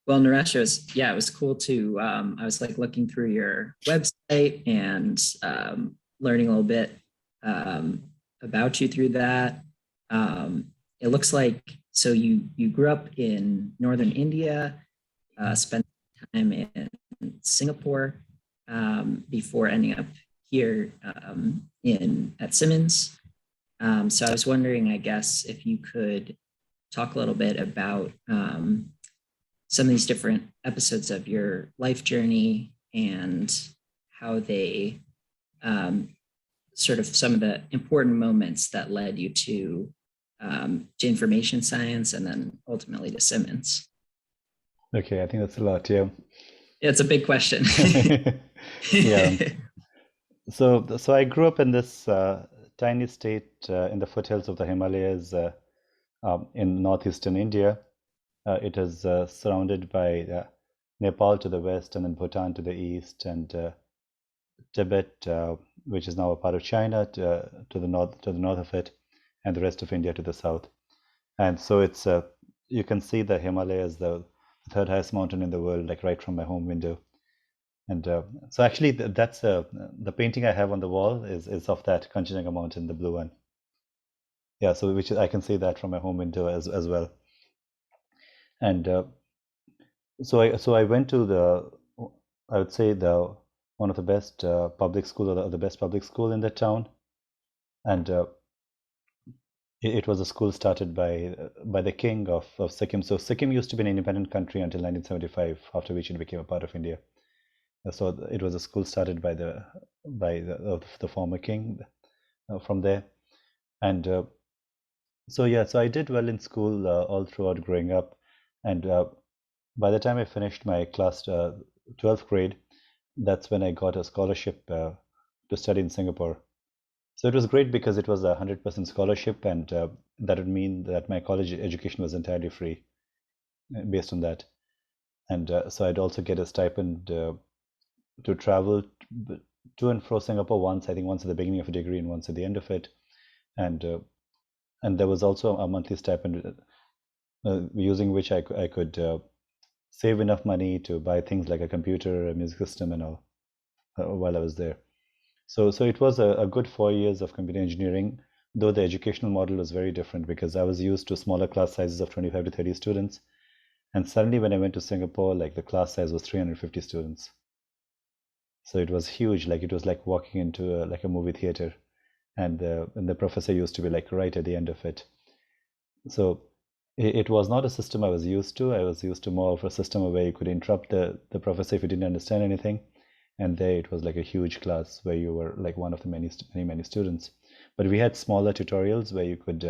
Well, Naresh, it was cool to, I was like looking through your website and learning a little bit um, about you through that. It looks like, so you grew up in Northern India, spent time in Singapore before ending up here in at Simmons. So I was wondering, I guess, if you could talk a little bit about some of these different episodes of your life journey and how they sort of some of the important moments that led you to information science and then ultimately to Simmons. Okay, I think that's a lot. Yeah. It's a big question. Yeah. So I grew up in this tiny state in the foothills of the Himalayas in northeastern India. It is surrounded by Nepal to the west, and then Bhutan to the east, and Tibet, which is now a part of China, to the north of it, and the rest of India to the south. And so it's you can see the Himalayas, the third highest mountain in the world, like right from my home window. And so actually, that's the painting I have on the wall is of that Kanchenjunga mountain, the blue one. Yeah, so which I can see that from my home window as well. And so I went to I would say the one of the best public school, or the best public school in the town, and it was a school started by the king of Sikkim. So Sikkim used to be an independent country until 1975, after which it became a part of India. So it was a school started by the former king from there, and so yeah, so I did well in school all throughout growing up, and by the time I finished my class 12th grade, that's when I got a scholarship to study in Singapore. So it was great because it was a 100% scholarship, and that would mean that my college education was entirely free based on that. And so I'd also get a stipend to travel to and fro Singapore once, I think once at the beginning of a degree and once at the end of it. And there was also a monthly stipend using which I could save enough money to buy things like a computer, a music system, and all while I was there. So it was a good 4 years of computer engineering, though the educational model was very different because I was used to smaller class sizes of 25 to 30 students. And suddenly when I went to Singapore, like the class size was 350 students. So it was huge, like it was like walking into like a movie theater, and the professor used to be like right at the end of it. So it was not a system I was used to. I was used to more of a system where you could interrupt the professor if you didn't understand anything. And there it was like a huge class where you were like one of the many students. But we had smaller tutorials where you could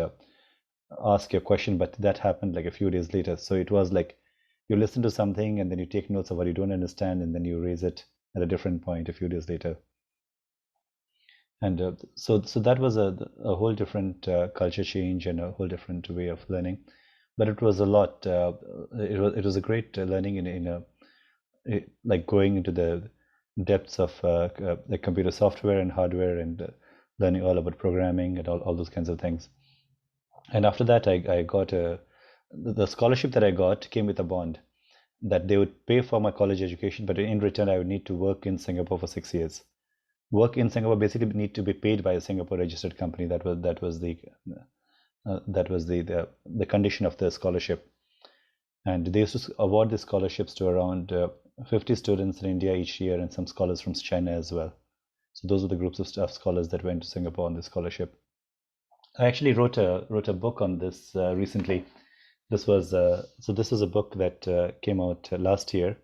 ask your question, but that happened like a few days later. So it was like you listen to something and then you take notes of what you don't understand, and then you raise it at a different point a few days later. And so that was a whole different culture change and a whole different way of learning. But it was a lot. It was a great learning like going into the depths of like computer software and hardware, and learning all about programming and all those kinds of things. And after that, I got the scholarship that I got came with a bond that they would pay for my college education, but in return, I would need to work in Singapore for 6 years. Work in Singapore basically need to be paid by a Singapore registered company. That was the condition of the scholarship. And they used to award the scholarships to around 50 students in India each year, and some scholars from China as well. So those are the groups of scholars that went to Singapore on this scholarship. I actually wrote a book on this recently. This was a book that came out last year,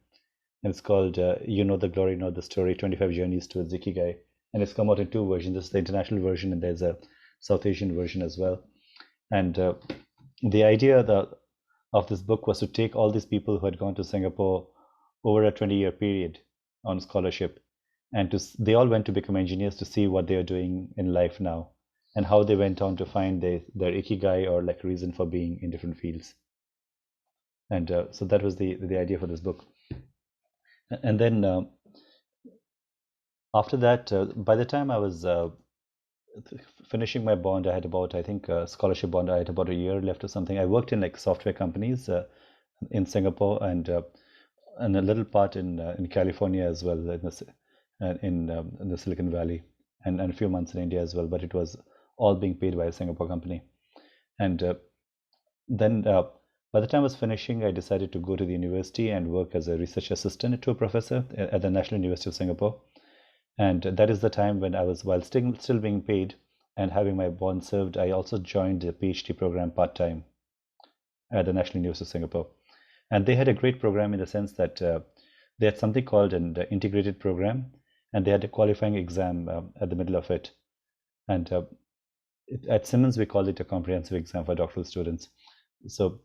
and it's called "You Know the Glory, Not the Story: 25 Journeys Towards Ikigai." And it's come out in two versions. This is the international version, and there's a South Asian version as well. And the idea of this book was to take all these people who had gone to Singapore over a 20-year period on scholarship, and they all went to become engineers to see what they are doing in life now, and how they went on to find their ikigai, or like reason for being in different fields. And so that was the idea for this book. And then after that, by the time I was finishing my bond, I had about, I think, scholarship bond, I had about a year left or something. I worked in like software companies in Singapore, and and a little part in California as well, in the Silicon Valley, and a few months in India as well. But it was all being paid by a Singapore company. And then by the time I was finishing, I decided to go to the university and work as a research assistant to a professor at the National University of Singapore. And that is the time when I was, while still being paid and having my bond served, I also joined the PhD program part-time at the National University of Singapore. And they had a great program in the sense that they had something called an integrated program, and they had a qualifying exam at the middle of it. And at Simmons, we call it a comprehensive exam for doctoral students. So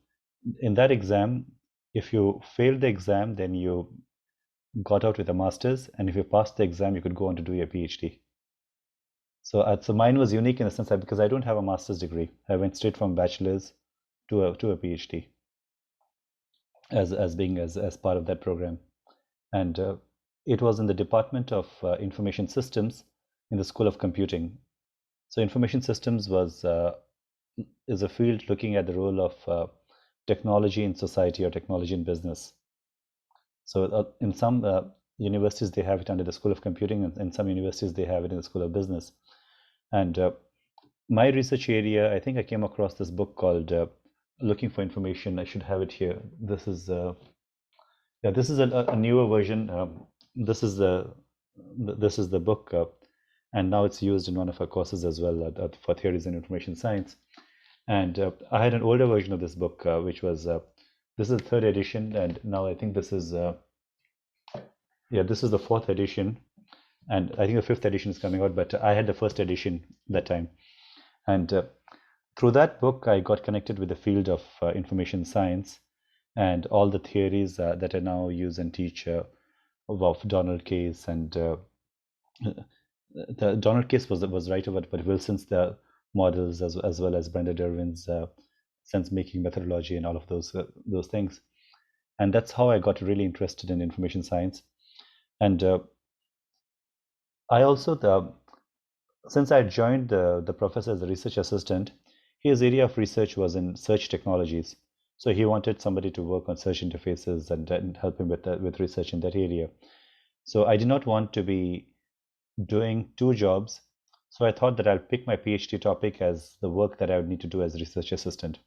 in that exam, if you failed the exam, then you got out with a master's, and if you passed the exam, you could go on to do your PhD. So mine was unique in the sense that because I don't have a master's degree, I went straight from bachelor's to a PhD as part of that program. And it was in the Department of Information Systems in the School of Computing. So information systems is a field looking at the role of technology in society or technology in business. So in some universities, they have it under the School of Computing, and in some universities, they have it in the School of Business. And my research area, I think I came across this book called Looking for Information. I should have it here. This is a newer version. This is the book, and now it's used in one of our courses as well for theories in information science. And I had an older version of this book, which was this is the third edition, and now I think this is this is the fourth edition, and I think the fifth edition is coming out. But I had the first edition that time, and through that book, I got connected with the field of information science and all the theories that I now use and teach of Donald Case, and the Donald Case was right over, but Wilson's the models as well as Brenda Derwin's sense-making methodology and all of those things. And that's how I got really interested in information science. And I also, since I joined the professor as a research assistant, his area of research was in search technologies. So he wanted somebody to work on search interfaces and help him with research in that area. So I did not want to be doing two jobs. So I thought that I'll pick my PhD topic as the work that I would need to do as a research assistant.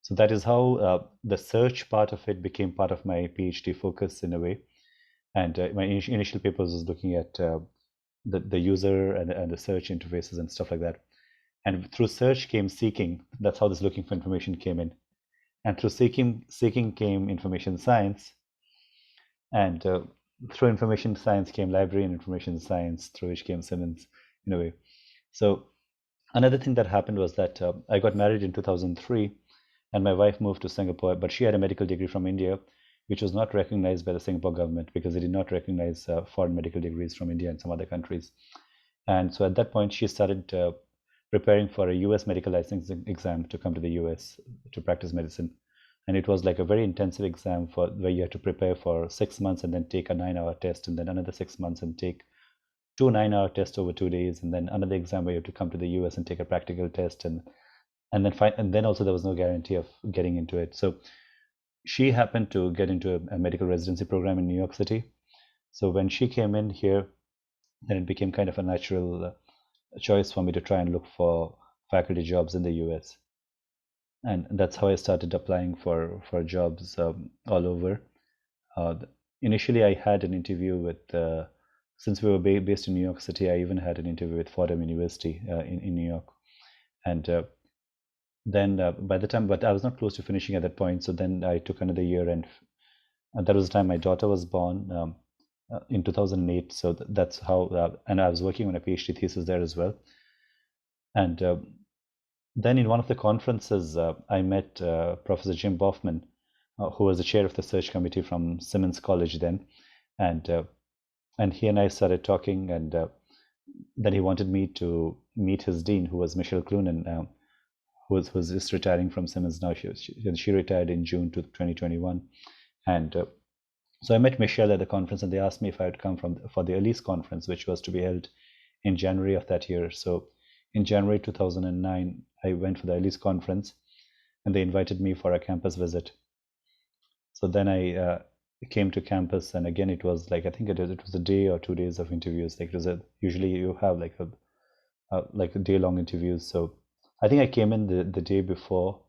So that is how the search part of it became part of my PhD focus in a way. And my initial papers was looking at the user and the search interfaces and stuff like that. And through search came seeking. That's how this looking for information came in. And through seeking came information science. And through information science came library and information science, through which came Simmons in a way. So another thing that happened was that I got married in 2003, and my wife moved to Singapore, but she had a medical degree from India, which was not recognized by the Singapore government because they did not recognize foreign medical degrees from India and some other countries. And so at that point, she started preparing for a US medical licensing exam to come to the US to practice medicine. And it was like a very intensive exam where you had to prepare for 6 months and then take a 9-hour test, and then another 6 months and take 2 9-hour tests over 2 days, and then another exam where you have to come to the US and take a practical test, and then also there was no guarantee of getting into it. So she happened to get into a medical residency program in New York City. So when she came in here, then it became kind of a natural choice for me to try and look for faculty jobs in the US. And that's how I started applying for jobs all over. Initially, I had an interview with, since we were based in New York City, I even had an interview with Fordham University in New York. And then by the time, but I was not close to finishing at that point. So then I took another year, and that was the time my daughter was born in 2008. So that's how, and I was working on a PhD thesis there as well. And then in one of the conferences, I met Professor Jim Boffman, who was the chair of the search committee from Simmons College then. And he and I started talking, and then he wanted me to meet his dean, who was Michelle Clunan, who was just retiring from Simmons now. She retired in June 2021. And so I met Michelle at the conference, and they asked me if I would come for the Elise conference, which was to be held in January of that year. So in January 2009, I went for the Elise conference, and they invited me for a campus visit. So then I came to campus, and again it was like, I think it was a day or 2 days of interviews. Like it was usually you have like a day-long interviews. So I think I came in the day before,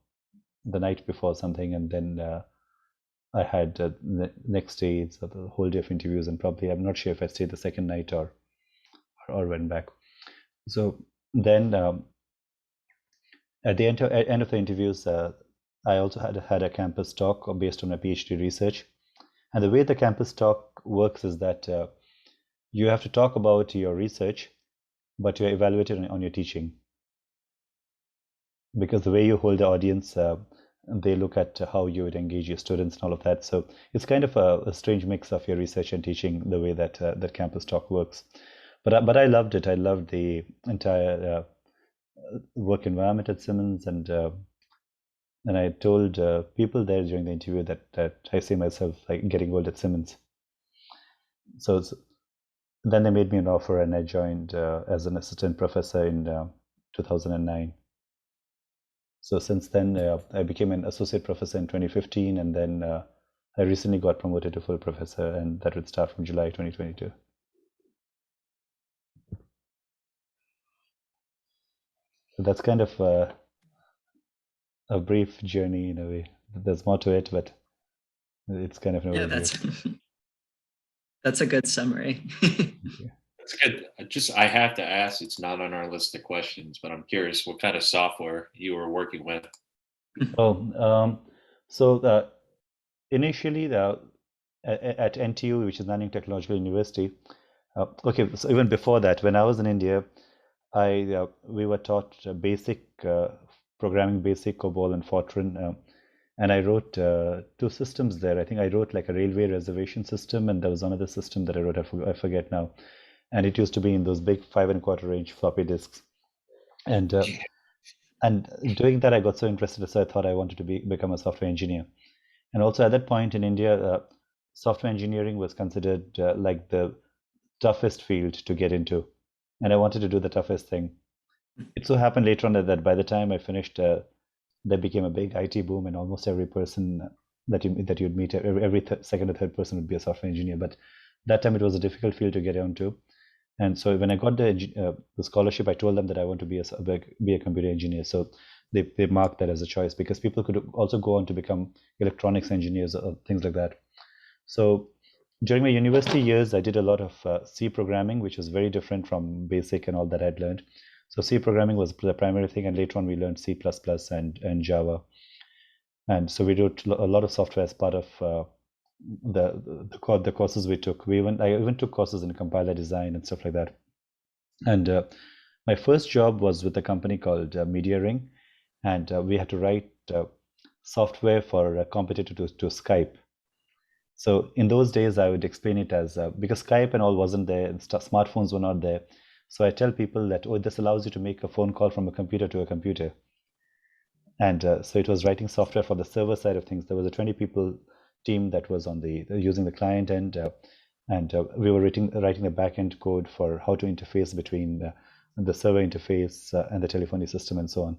the night before something, and then I had the next day, so the whole day of interviews, and probably I'm not sure if I stayed the second night or went back. So then at the end of the interviews, I also had a campus talk based on my PhD research. And the way the campus talk works is that you have to talk about your research, but you're evaluated on your teaching. Because the way you hold the audience, they look at how you would engage your students and all of that. So it's kind of a strange mix of your research and teaching, the way that that campus talk works. But I loved it. I loved the entire work environment at Simmons, and I told people there during the interview that I see myself like getting old at Simmons. So then they made me an offer, and I joined as an assistant professor in 2009. So since then, I became an associate professor in 2015, and then I recently got promoted to full professor, and that would start from July 2022. So that's kind of a brief journey in a way. There's more to it, but it's kind of an overview. That's a good summary. That's good. I have to ask, it's not on our list of questions, but I'm curious what kind of software you were working with. So initially at NTU, which is Nanyang Technological University, okay, so even before that, when I was in India, we were taught basic programming, basic COBOL and Fortran, and I wrote 2 systems there. I think I wrote like a railway reservation system, and there was another system that I wrote, I forget now, and it used to be in those big 5¼ inch floppy disks, and doing that I got so interested, so I thought I wanted to become a software engineer. And also at that point in India, software engineering was considered like the toughest field to get into, and I wanted to do the toughest thing. It so happened later on that by the time I finished, there became a big IT boom, and almost every person that you'd meet, every second or third person would be a software engineer. But that time it was a difficult field to get onto, and so when I got the scholarship, I told them that I want to be a computer engineer. So they marked that as a choice, because people could also go on to become electronics engineers or things like that. So during my university years, I did a lot of C programming, which was very different from BASIC and all that I'd learned. So C programming was the primary thing, and later on we learned C++ and Java. And so we wrote a lot of software as part of the courses we took. I even took courses in compiler design and stuff like that. And my first job was with a company called MediaRing, and we had to write software for a competitor to Skype. So in those days, I would explain it as because Skype and all wasn't there, and smartphones were not there. So I tell people that, oh, this allows you to make a phone call from a computer to a computer. And so it was writing software for the server side of things. There was a 20 people team that was on using the client end, and we were writing the backend code for how to interface between the server interface and the telephony system and so on,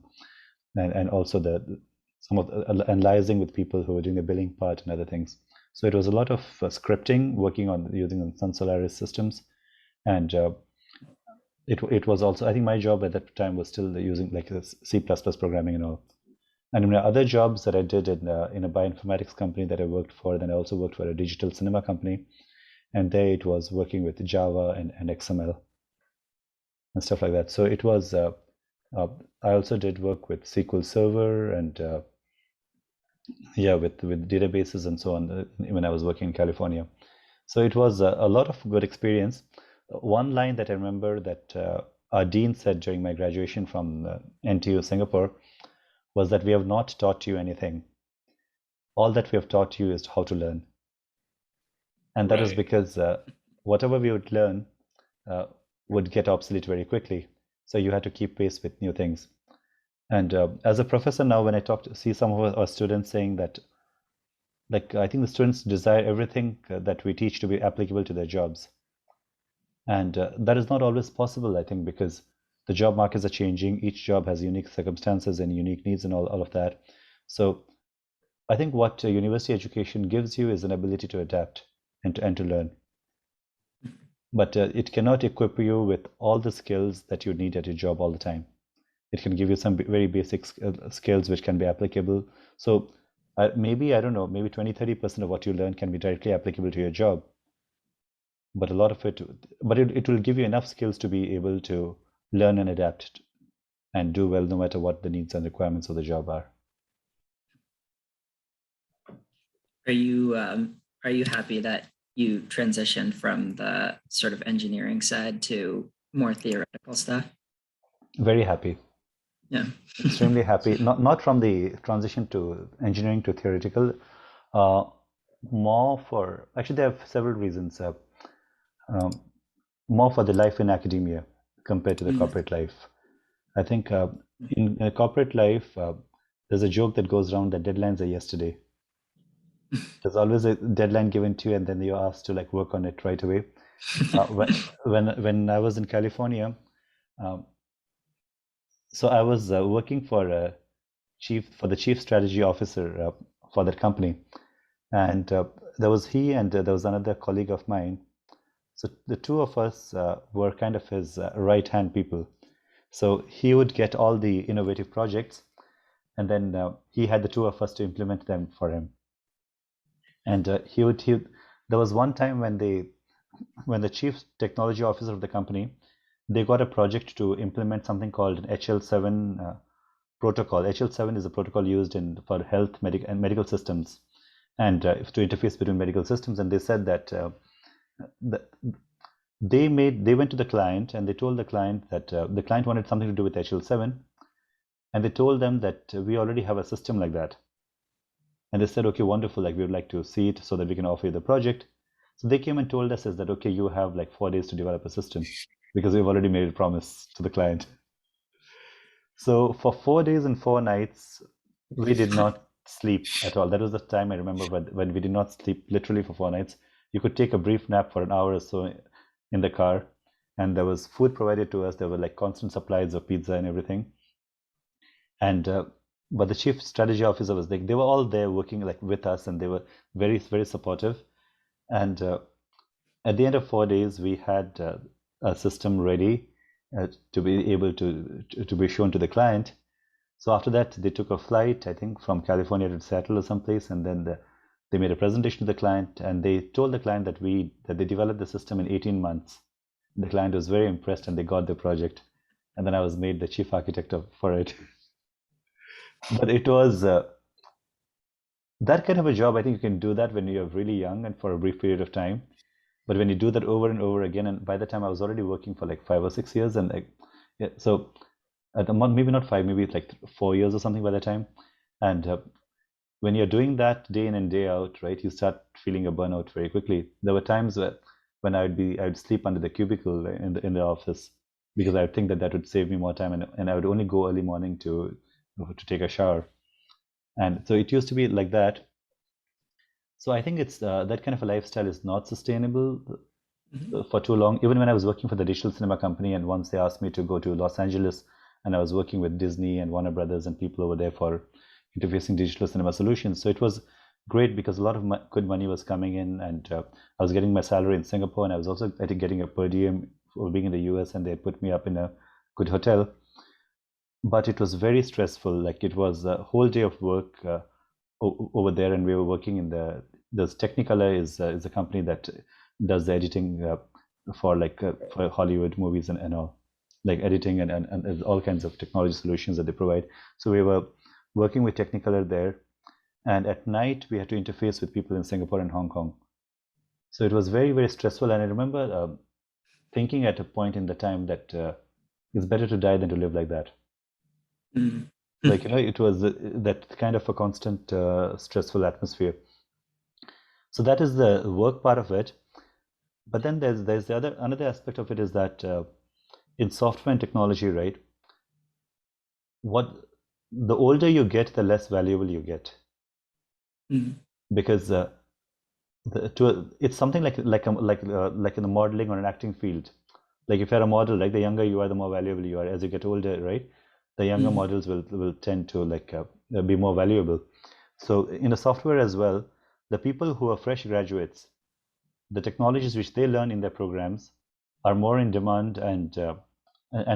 and also and liaising with people who were doing the billing part and other things. So it was a lot of scripting, working on using Sun Solaris systems, and it was also, I think my job at that time was still using like C++ programming and all. And in my other jobs that I did in a bioinformatics company that I worked for, then I also worked for a digital cinema company, and there it was working with Java and XML and stuff like that. So it was, I also did work with SQL Server and with databases and so on when I was working in California. So it was a lot of good experience. One line that I remember that our dean said during my graduation from NTU Singapore was that we have not taught you anything. All that we have taught you is how to learn. And that was because whatever we would learn would get obsolete very quickly. So you had to keep pace with new things. And as a professor now, when I see some of our students saying that, like, I think the students desire everything that we teach to be applicable to their jobs. And that is not always possible, I think, because the job markets are changing. Each job has unique circumstances and unique needs and all of that. So I think what university education gives you is an ability to adapt and to learn. But it cannot equip you with all the skills that you need at your job all the time. It can give you some very basic skills which can be applicable. So maybe, I don't know, maybe 20-30% of what you learn can be directly applicable to your job. But a lot of it, it will give you enough skills to be able to learn and adapt and do well no matter what the needs and requirements of the job are. Are you happy that you transitioned from the sort of engineering side to more theoretical stuff? Very happy. Yeah. Extremely happy. Not from the transition to engineering to theoretical. More for, actually there are several reasons. More for the life in academia compared to the corporate life. I think in a corporate life, there's a joke that goes around that deadlines are yesterday. There's always a deadline given to you, and then you're asked to like work on it right away. When I was in California, so I was working for the chief strategy officer for that company, and there was he and there was another colleague of mine. So the two of us were kind of his right-hand people. So he would get all the innovative projects, and then he had the two of us to implement them for him. And there was one time when the chief technology officer of the company, they got a project to implement something called an HL7 protocol. HL7 is a protocol used for health and medical systems, and to interface between medical systems. And they said that they went to the client and they told the client that the client wanted something to do with HL7, and they told them that we already have a system like that. And they said, okay, wonderful, like we would like to see it so that we can offer you the project. So they came and told us is that, okay, you have like 4 days to develop a system because we've already made a promise to the client. So for 4 days and 4 nights, we did not sleep at all. That was the time I remember when we did not sleep literally for 4 nights. You could take a brief nap for an hour or so in the car, and there was food provided to us. There were like constant supplies of pizza and everything. And but the chief strategy officer was like, they were all there working like with us, and they were very, very supportive. And at the end of 4 days, we had a system ready to be able to be shown to the client. So after that, they took a flight, I think, from California to Seattle or someplace, and then they made a presentation to the client, and they told the client that they developed the system in 18 months. The client was very impressed, and they got the project. And then I was made the chief architect for it. But it was that kind of a job. I think you can do that when you're really young and for a brief period of time. But when you do that over and over again, and by the time I was already working for like 5 or 6 years, and like, yeah, so at the month, maybe not 5, maybe like 4 years or something by the time. And when you're doing that day in and day out, right, you start feeling a burnout very quickly. There were times when I'd sleep under the cubicle in the office because I would think that would save me more time, and I would only go early morning to take a shower. And so it used to be like that. So I think it's that kind of a lifestyle is not sustainable for too long. Even when I was working for the digital cinema company, and once they asked me to go to Los Angeles, and I was working with Disney and Warner Brothers and people over there for interfacing digital cinema solutions. So it was great because a lot of good money was coming in, and I was getting my salary in Singapore, and I was also, I think, getting a per diem for being in the US, and they put me up in a good hotel. But it was very stressful. Like it was a whole day of work over there, and we were working in there's Technicolor is a company that does the editing for Hollywood movies and all, like editing and all kinds of technology solutions that they provide. So we were working with Technicolor there, and at night we had to interface with people in Singapore and Hong Kong. So it was very, very stressful. And I remember thinking at a point in the time that it's better to die than to live like that. Like, it was that kind of a constant stressful atmosphere. So that is the work part of it. But then there's another aspect of it is that in software and technology, right, the older you get, the less valuable you get. Because it's something like in the modeling or an acting field. Like if you're a model, like the younger you are, the more valuable you are. As you get older, right, the younger models will tend to be more valuable. So in the software as well, the people who are fresh graduates, the technologies which they learn in their programs are more in demand and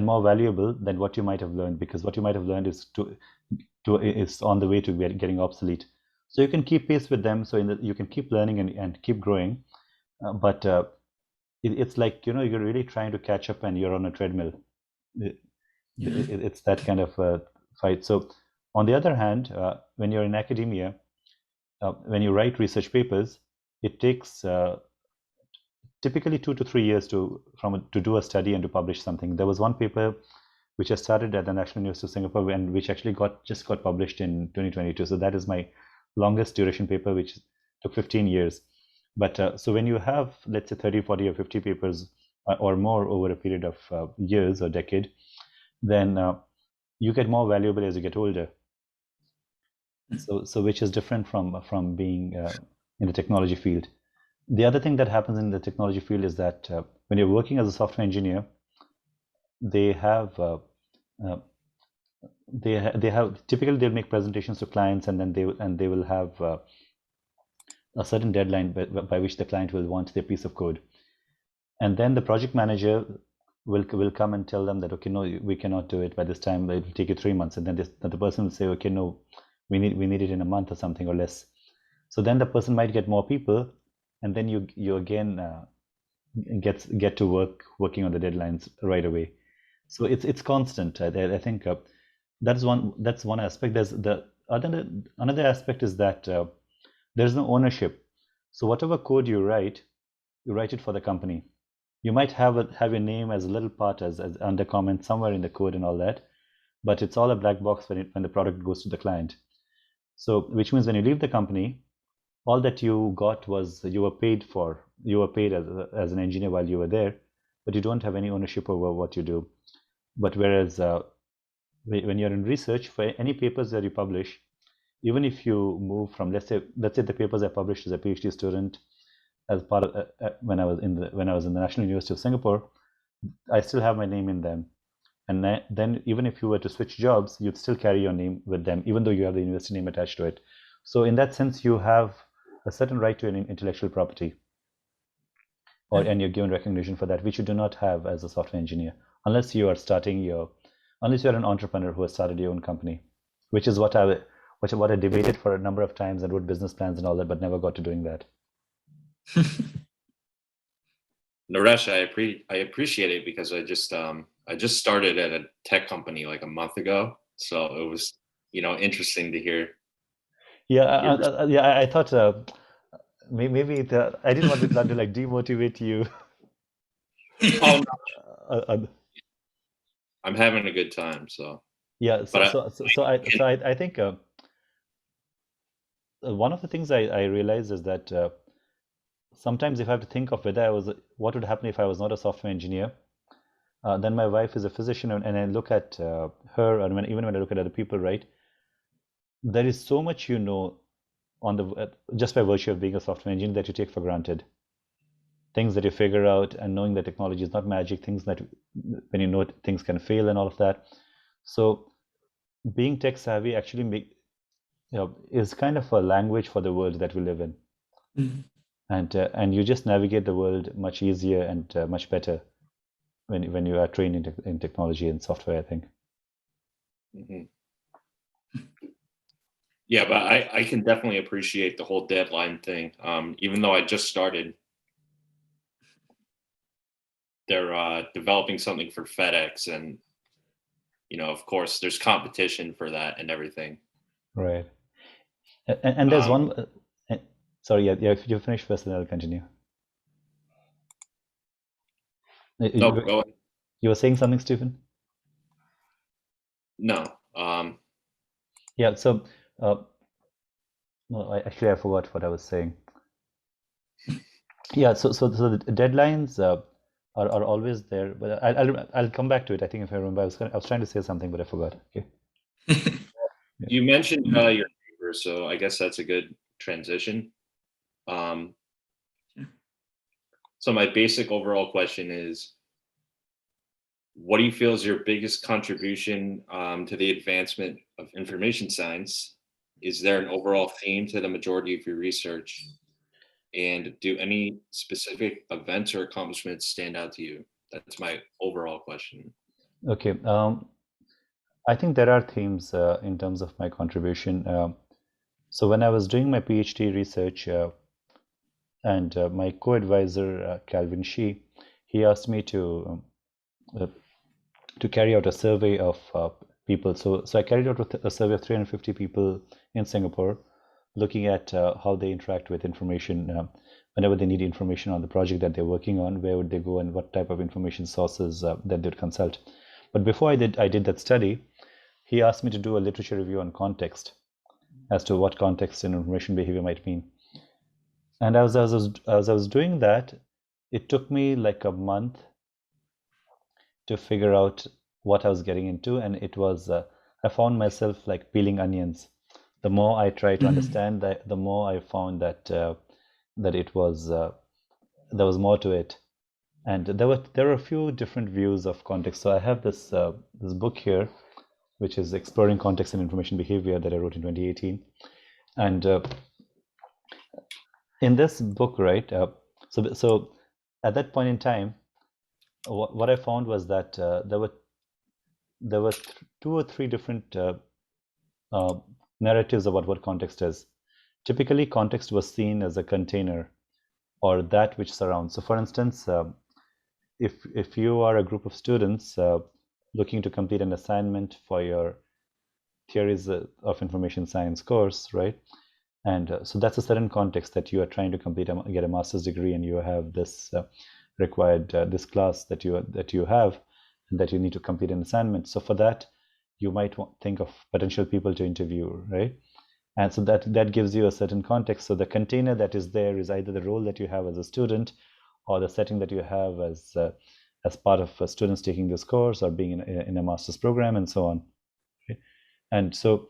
more valuable than what you might have learned, because what you might have learned is on the way to getting obsolete. So you can keep pace with them. So you can keep learning and keep growing, but it's like, you're really trying to catch up and you're on a treadmill. It's that kind of fight. So on the other hand, when you're in academia, when you write research papers, it takes typically 2 to 3 years to do a study and to publish something. There was one paper which I started at the National University of Singapore and which actually just got published in 2022. So that is my longest duration paper, which took 15 years. But so when you have, let's say, 30, 40, or 50 papers or more over a period of years or decade, then you get more valuable as you get older. So which is different from being in the technology field. The other thing that happens in the technology field is that when you're working as a software engineer, they have typically they'll make presentations to clients, and then they will have a certain deadline by which the client will want their piece of code, and then the project manager will come and tell them that, okay, no, we cannot do it by this time. It will take you 3 months, and then the person will say, okay, no, we need it in a month or something or less. So then the person might get more people, and then you again get to working on the deadlines right away. So it's constant. I think that's one aspect. There's another aspect is that there's no ownership. So whatever code you write it for the company. You might have your name as a little part as under comment somewhere in the code and all that, but it's all a black box when the product goes to the client. So which means when you leave the company, all that you got was you were paid as an engineer while you were there, but you don't have any ownership over what you do. But whereas when you're in research, for any papers that you publish, even if you move from, let's say the papers I published as a PhD student, as part of when I was in the National University of Singapore, I still have my name in them. And then even if you were to switch jobs, you'd still carry your name with them, even though you have the university name attached to it. So in that sense, you have a certain right to an intellectual property, and you're given recognition for that, which you do not have as a software engineer, unless you're an entrepreneur who has started your own company, which is what I debated for a number of times and wrote business plans and all that, but never got to doing that. Naresh, I appreciate it, because I just started at a tech company like a month ago, so it was interesting to hear. Yeah, I thought maybe I didn't want to like demotivate you. Oh, no. I'm having a good time, so yeah. So I think one of the things I realized is that sometimes if I have to think of what would happen if I was not a software engineer, then my wife is a physician, and I look at her, and even when I look at other people, right, there is so much on just by virtue of being a software engineer that you take for granted. Things that you figure out, and knowing that technology is not magic, things that when things can fail and all of that. So being tech savvy actually is kind of a language for the world that we live in. Mm-hmm. And you just navigate the world much easier and much better when you are trained in technology and software, I think. Mm-hmm. Yeah, but I can definitely appreciate the whole deadline thing. Even though I just started, they're developing something for FedEx, and of course, there's competition for that and everything. Right. And there's one. Sorry, yeah. If you finish first, then I'll continue. No, go ahead. You were saying something, Stephen? No. Yeah. So, no, I forgot what I was saying. Yeah. So the deadlines are always there, but I'll come back to it. I think if I remember, I was trying to say something, but I forgot. Okay. Yeah. You mentioned your paper, so I guess that's a good transition. So my basic overall question is, what do you feel is your biggest contribution to the advancement of information science? is there an overall theme to the majority of your research? And do any specific events or accomplishments stand out to you? That's my overall question. Okay. I think there are themes in terms of my contribution. So when I was doing my PhD research, and my co-advisor Calvin Shee, he asked me to carry out a survey of people. So I carried out a survey of 350 people in Singapore, looking at how they interact with information. Whenever they need information on the project that they're working on, where would they go and what type of information sources that they'd consult. But before I did that study, he asked me to do a literature review on context, as to what context and information behavior might mean. And as I was doing that, it took me like a month to figure out what I was getting into, and it was I found myself like peeling onions. The more I tried to understand that, the more I found that it was there was more to it, and there were a few different views of context. So I have this book here, which is Exploring Context and Information Behavior, that I wrote in 2018, and in this book, right? So at that point in time, what I found was that there were 2 or 3 different narratives about what context is. Typically, context was seen as a container or that which surrounds. So, for instance, if you are a group of students looking to complete an assignment for your theories of information science course, right? And so that's a certain context that you are trying to complete, get a master's degree, and you have this required this class that you have, and that you need to complete an assignment. So for that, you might think of potential people to interview, right? And so that gives you a certain context. So the container that is there is either the role that you have as a student, or the setting that you have as part of students taking this course, or being in a master's program, and so on. Okay? And so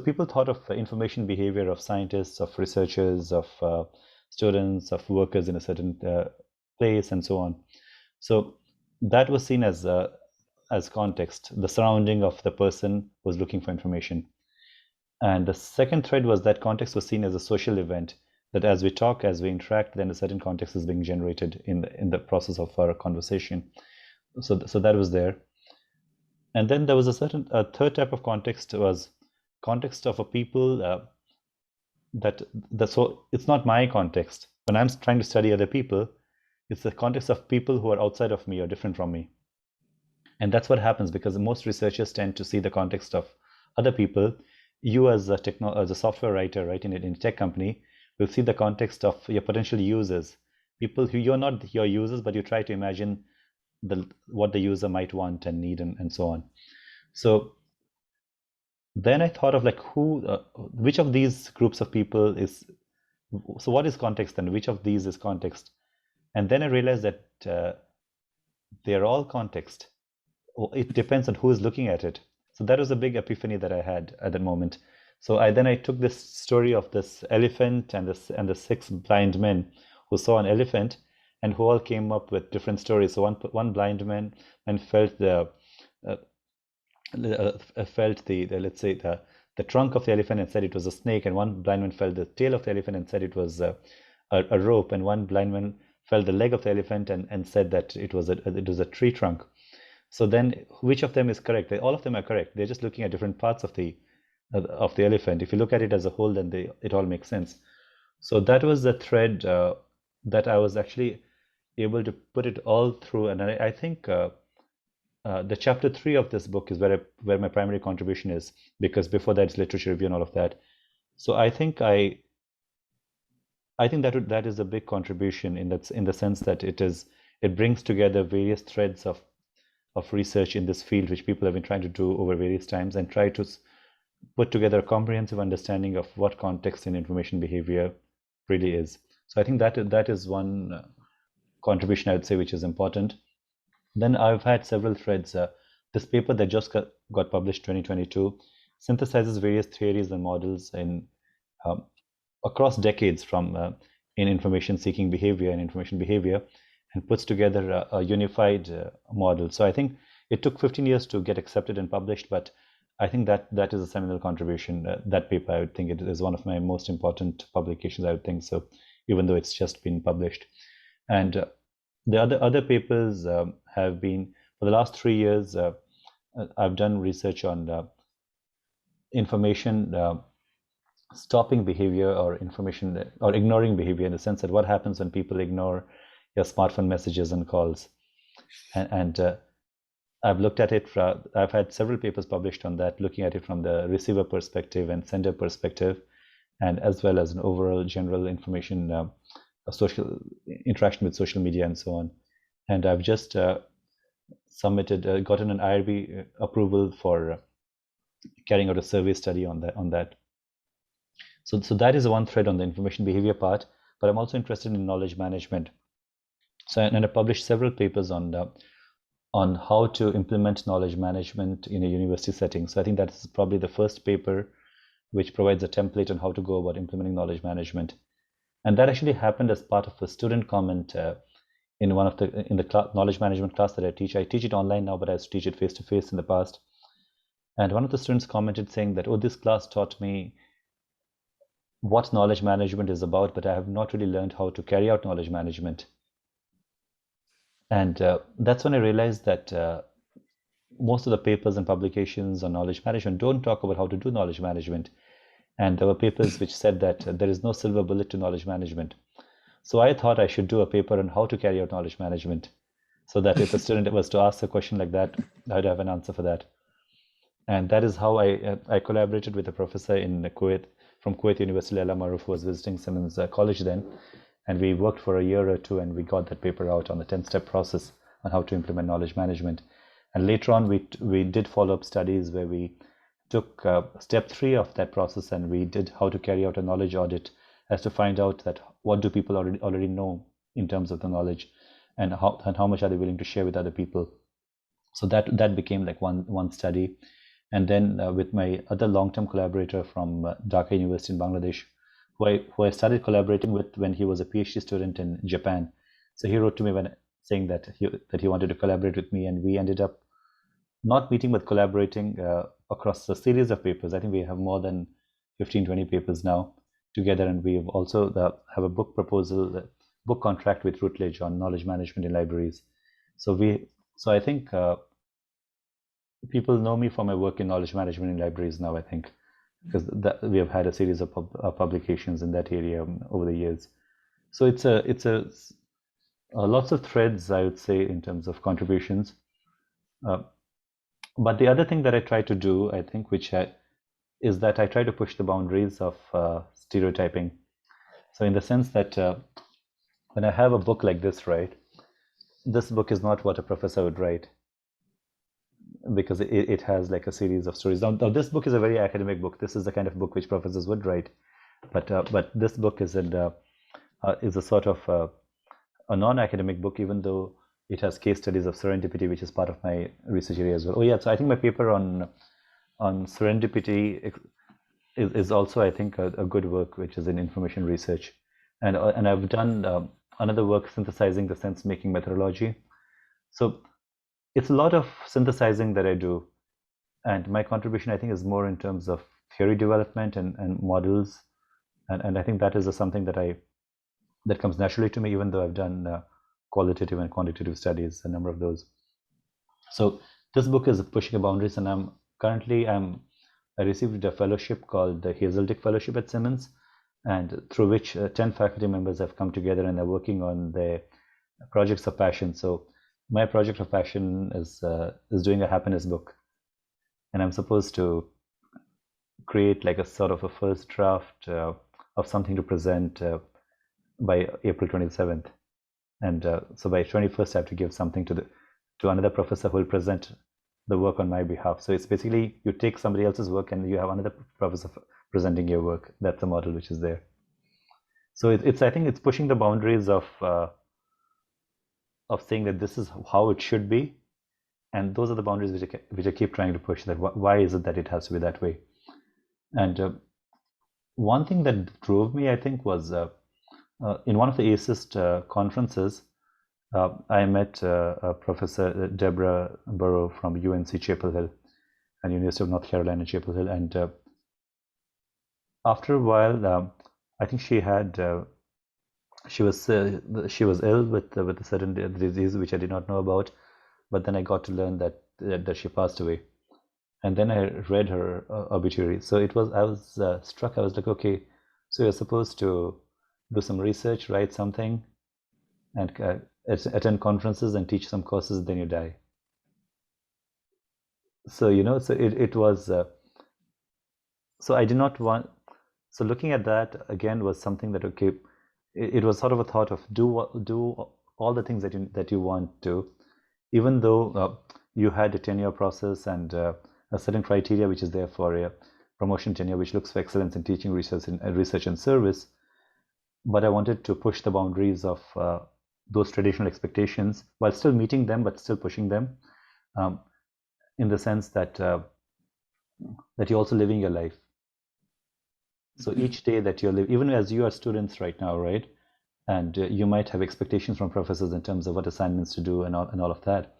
people thought of information behavior of scientists, of researchers, of students, of workers in a certain place, and so on. So that was seen as context, the surrounding of the person who was looking for information. And the second thread was that context was seen as a social event, that as we talk, as we interact, then a certain context is being generated in the process of our conversation. So that was there. And then there was a third type of context, was context of a people so it's not my context. When I'm trying to study other people, it's the context of people who are outside of me or different from me. And that's what happens, because most researchers tend to see the context of other people. You as a software writer, right, in a tech company, will see the context of your potential users, people who you're not your users, but you try to imagine what the user might want and need, and so on. So then I thought of like which of these groups of people is, so what is context then? Which of these is context? And then I realized that they're all context. It depends on who is looking at it. So that was a big epiphany that I had at that moment. So I took this story of this elephant and the 6 blind men who saw an elephant, and who all came up with different stories. So one blind man felt let's say the trunk of the elephant and said it was a snake, and one blind man felt the tail of the elephant and said it was a rope, and one blind man felt the leg of the elephant and said that it was a tree trunk. So then, which of them is correct? All of them are correct. They're just looking at different parts of the elephant. If you look at it as a whole, then it all makes sense. So that was the thread that I was actually able to put it all through. And I think the chapter 3 of this book is where my primary contribution is, because before that it's literature review and all of that. So I think that is a big contribution in the sense that it brings together various threads of research in this field, which people have been trying to do over various times, and try to put together a comprehensive understanding of what context in information behavior really is. So I think that is one contribution I would say which is important. Then I've had several threads. This paper that just got published 2022 synthesizes various theories and models in across decades from in information seeking behavior and information behavior, and puts together a unified model. So I think it took 15 years to get accepted and published, but I think that is a seminal contribution. That paper, I would think it is one of my most important publications, I would think so, even though it's just been published. And the other papers have been, for the last 3 years, I've done research on information stopping behavior, or information or ignoring behavior, in the sense that what happens when people ignore your smartphone messages and calls. And I've looked at it, I've had several papers published on that, looking at it from the receiver perspective and sender perspective, and as well as an overall general information, social interaction with social media and so on. And I've just submitted, gotten an IRB approval for carrying out a survey study on that. So that is one thread on the information behavior part, but I'm also interested in knowledge management. So, and I published several papers on how to implement knowledge management in a university setting. So I think that's probably the first paper which provides a template on how to go about implementing knowledge management. And that actually happened as part of a student comment in the knowledge management class that I teach. I teach it online now, but I used to teach it face-to-face in the past. And one of the students commented saying that, oh, this class taught me what knowledge management is about, but I have not really learned how to carry out knowledge management. And that's when I realized that most of the papers and publications on knowledge management don't talk about how to do knowledge management. And there were papers which said that there is no silver bullet to knowledge management. So I thought I should do a paper on how to carry out knowledge management, so that if a student was to ask a question like that, I'd have an answer for that. And that is how I collaborated with a professor in Kuwait, from Kuwait University, Al Maruf, who was visiting Simmons College then. And we worked for a year or two, and we got that paper out on the 10-step process on how to implement knowledge management. And later on, we did follow-up studies where we took step 3 of that process, and we did how to carry out a knowledge audit, as to find out that what do people already know in terms of the knowledge, and how much are they willing to share with other people. So that became like one study. And then with my other long-term collaborator from Dhaka University in Bangladesh, who I started collaborating with when he was a PhD student in Japan. So he wrote to me saying that he wanted to collaborate with me, and we ended up not meeting but collaborating across a series of papers. I think we have more than 15-20 papers now together, and we have also have a book proposal, book contract with Routledge on knowledge management in libraries. So I think people know me for my work in knowledge management in libraries now, I think, because we have had a series of publications in that area over the years. So it's lots of threads, I would say, in terms of contributions. But the other thing that I try to do, I think, is that I try to push the boundaries of stereotyping. So in the sense that when I have a book like this, right, this book is not what a professor would write, because it has like a series of stories. Now this book is a very academic book. This is the kind of book which professors would write, but this book is a sort of a non-academic book, even though it has case studies of serendipity, which is part of my research area as well. Oh yeah, so I think my paper on serendipity is also, I think, a good work, which is in information research, and I've done another work synthesizing the sense-making methodology. So it's a lot of synthesizing that I do, and my contribution, I think, is more in terms of theory development and models, and I think that is something that comes naturally to me, even though I've done qualitative and quantitative studies, a number of those. So this book is pushing the boundaries, and I received a fellowship called the Hazeltick Fellowship at Simmons, and through which 10 faculty members have come together and are working on their projects of passion. So my project of passion is doing a happiness book, and I'm supposed to create like a sort of a first draft of something to present by April 27th, and so by 21st I have to give something to another professor who will present the work on my behalf. So it's basically you take somebody else's work and you have another professor presenting your work. That's the model which is there. So I think it's pushing the boundaries of saying that this is how it should be, and those are the boundaries which I keep trying to push. That why is it that it has to be that way? And one thing that drove me, I think, was in one of the ACEist conferences, I met Professor Deborah Burrow from UNC Chapel Hill, and University of North Carolina, Chapel Hill. And after a while, I think she was ill with a certain disease which I did not know about, but then I got to learn that she passed away, and then I read her obituary. So I was struck. I was like, okay, so you're supposed to do some research, write something, and attend conferences and teach some courses, then you die. So so it was. So I did not want. So looking at that again was something that, okay, it was sort of a thought of do all the things that you want to, even though you had a tenure process and a certain criteria which is there for a promotion tenure, which looks for excellence in teaching, research and service. But I wanted to push the boundaries of those traditional expectations while still meeting them, but still pushing them, in the sense that you're also living your life. So each day that you live, even as you are students right now, right? And you might have expectations from professors in terms of what assignments to do and all of that,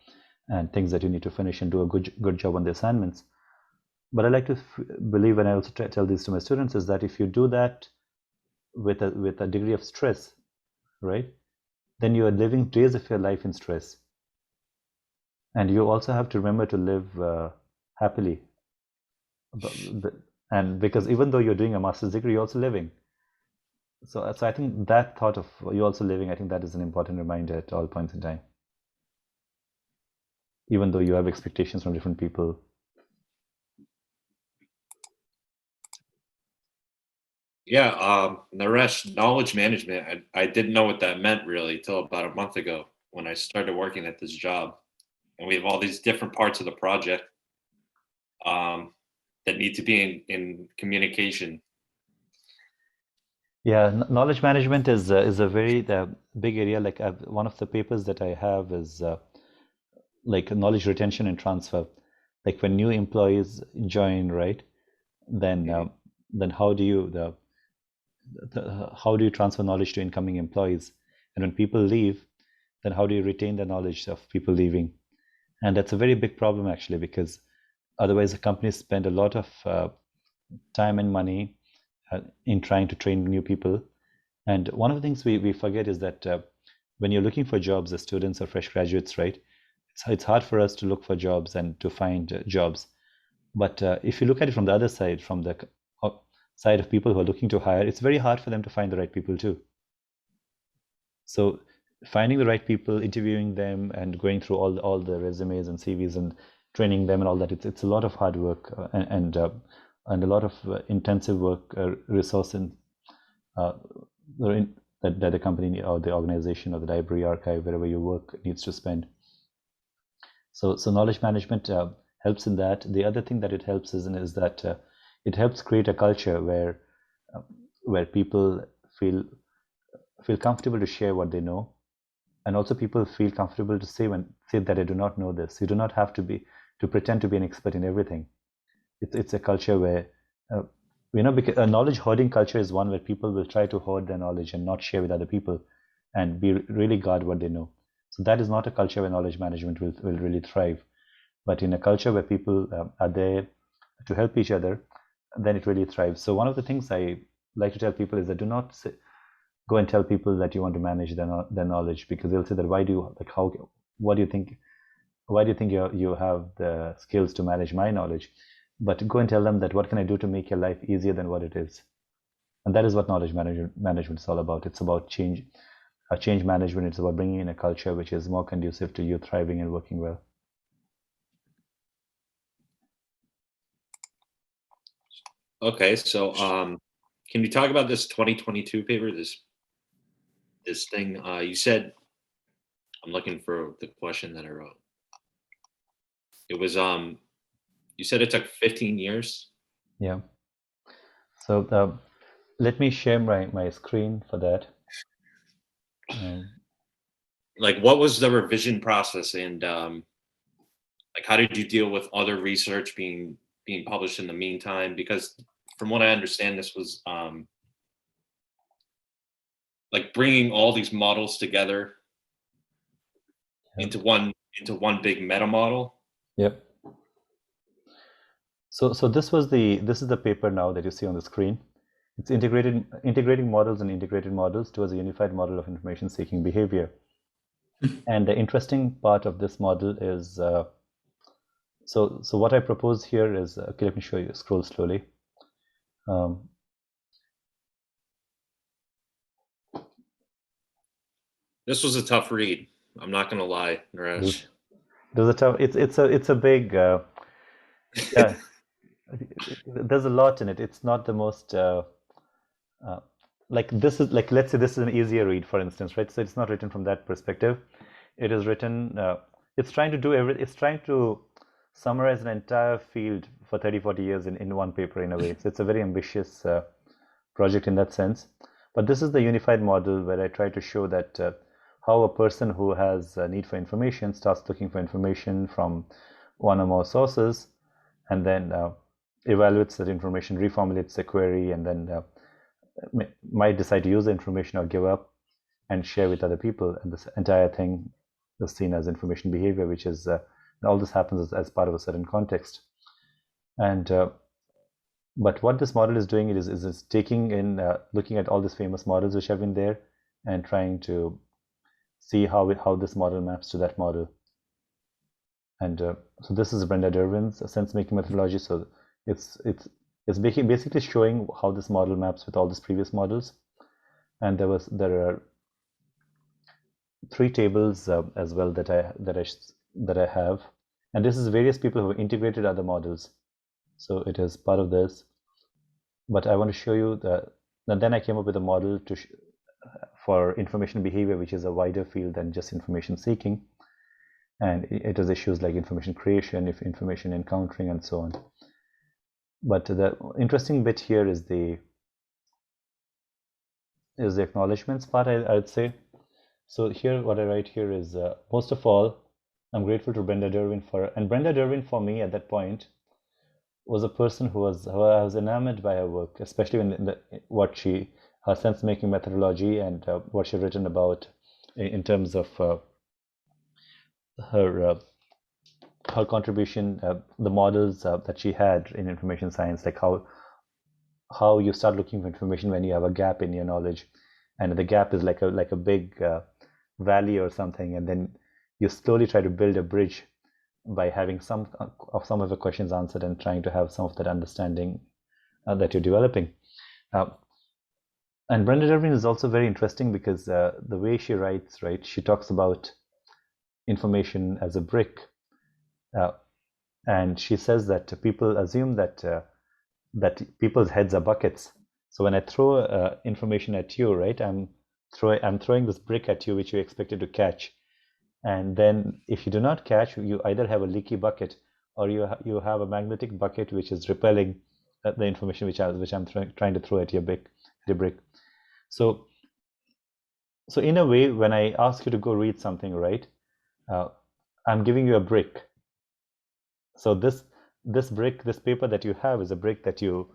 and things that you need to finish and do a good job on the assignments. But I like to believe, and I also tell this to my students, is that if you do that with a degree of stress, right, then you are living days of your life in stress. And you also have to remember to live happily. And because even though you're doing a master's degree, you're also living. So I think that thought of you also living, I think that is an important reminder at all points in time. Even though you have expectations from different people. Yeah, Naresh, knowledge management, I didn't know what that meant really till about a month ago when I started working at this job. And we have all these different parts of the project that need to be in communication. Yeah, knowledge management is a very big area. Like one of the papers that I have is like knowledge retention and transfer. Like when new employees join, right? Then then how do you how do you transfer knowledge to incoming employees? And when people leave, then how do you retain the knowledge of people leaving? And that's a very big problem actually, because otherwise the companies spend a lot of time and money in trying to train new people. And one of the things we forget is that when you're looking for jobs as students or fresh graduates, right, it's hard for us to look for jobs and to find jobs. But if you look at it from the other side, from the side of people who are looking to hire, it's very hard for them to find the right people too. So finding the right people, interviewing them, and going through all the resumes and CVs and training them and all that, it's a lot of hard work and a lot of intensive work, resource that the company or the organization or the library, archive, wherever you work, needs to spend. So knowledge management helps in that. The other thing that it helps is that it helps create a culture where people feel comfortable to share what they know, and also people feel comfortable to say that I do not know this. You do not have to pretend to be an expert in everything. It's a culture where because a knowledge hoarding culture is one where people will try to hoard their knowledge and not share with other people and be really guard what they know. So that is not a culture where knowledge management will really thrive. But in a culture where people are there to help each other, then it really thrives. So one of the things I like to tell people is that do not go and tell people that you want to manage their knowledge, because they'll say that why do you think you have the skills to manage my knowledge? But go and tell them that what can I do to make your life easier than what it is? And that is what knowledge management is all about. It's about change management. It's about bringing in a culture which is more conducive to you thriving and working well. Okay, so can you talk about this 2022 paper, this thing you said? I'm looking for the question that I wrote. It was you said it took 15 years. Yeah. So let me share my screen for that. Like, what was the revision process, and like, how did you deal with other research being published in the meantime? Because from what I understand, this was like bringing all these models together into one big meta model. Yep. So this is the paper now that you see on the screen. It's integrating models and integrated models towards a unified model of information seeking behavior. And the interesting part of this model is so what I propose here is okay, let me show you. Scroll slowly. This was a tough read. I'm not going to lie, Naresh. It's a big yeah. There's a lot in it. It's not the most like this is like, let's say this is an easier read, for instance, right? So it's not written from that perspective. It is written. It's trying to do It's trying to summarize an entire field for 30-40 years in one paper in a way. So it's a very ambitious project in that sense. But this is the unified model where I try to show that how a person who has a need for information starts looking for information from one or more sources, and then evaluates that information, reformulates the query, and then might decide to use the information or give up and share with other people. And this entire thing is seen as information behavior, which is all this happens as part of a certain context. And but what this model is doing is taking in, looking at all these famous models which have been there, and trying to see how this model maps to that model. And so this is Brenda Derwin's sense-making methodology. So it's basically showing how this model maps with all these previous models. And there are 3 tables as well that I have, and this is various people who have integrated other models. So it is part of this. But I want to show you that. And then I came up with a model for information behavior, which is a wider field than just information seeking. And it has issues like information creation, information encountering, and so on. But the interesting bit here is the acknowledgements part, I'd say. So here, what I write here is, most of all, I'm grateful to Brenda Derwin and Brenda Derwin for me at that point was a person who I was enamored by her work, especially in her sense-making methodology and what she'd written about in terms of her contribution, the models that she had in information science, like how you start looking for information when you have a gap in your knowledge, and the gap is like a big valley or something, and then you slowly try to build a bridge by having some of the questions answered and trying to have some of that understanding that you're developing. And Brenda Derwin is also very interesting because the way she writes, right, she talks about information as a brick, and she says that people assume that people's heads are buckets. So when I throw information at you, right, I'm throwing this brick at you which you expected to catch, and then if you do not catch, you either have a leaky bucket or you have a magnetic bucket which is repelling the information which I'm trying to throw at your brick. So in a way, when I ask you to go read something, right, I'm giving you a brick. So this paper that you have is a brick that you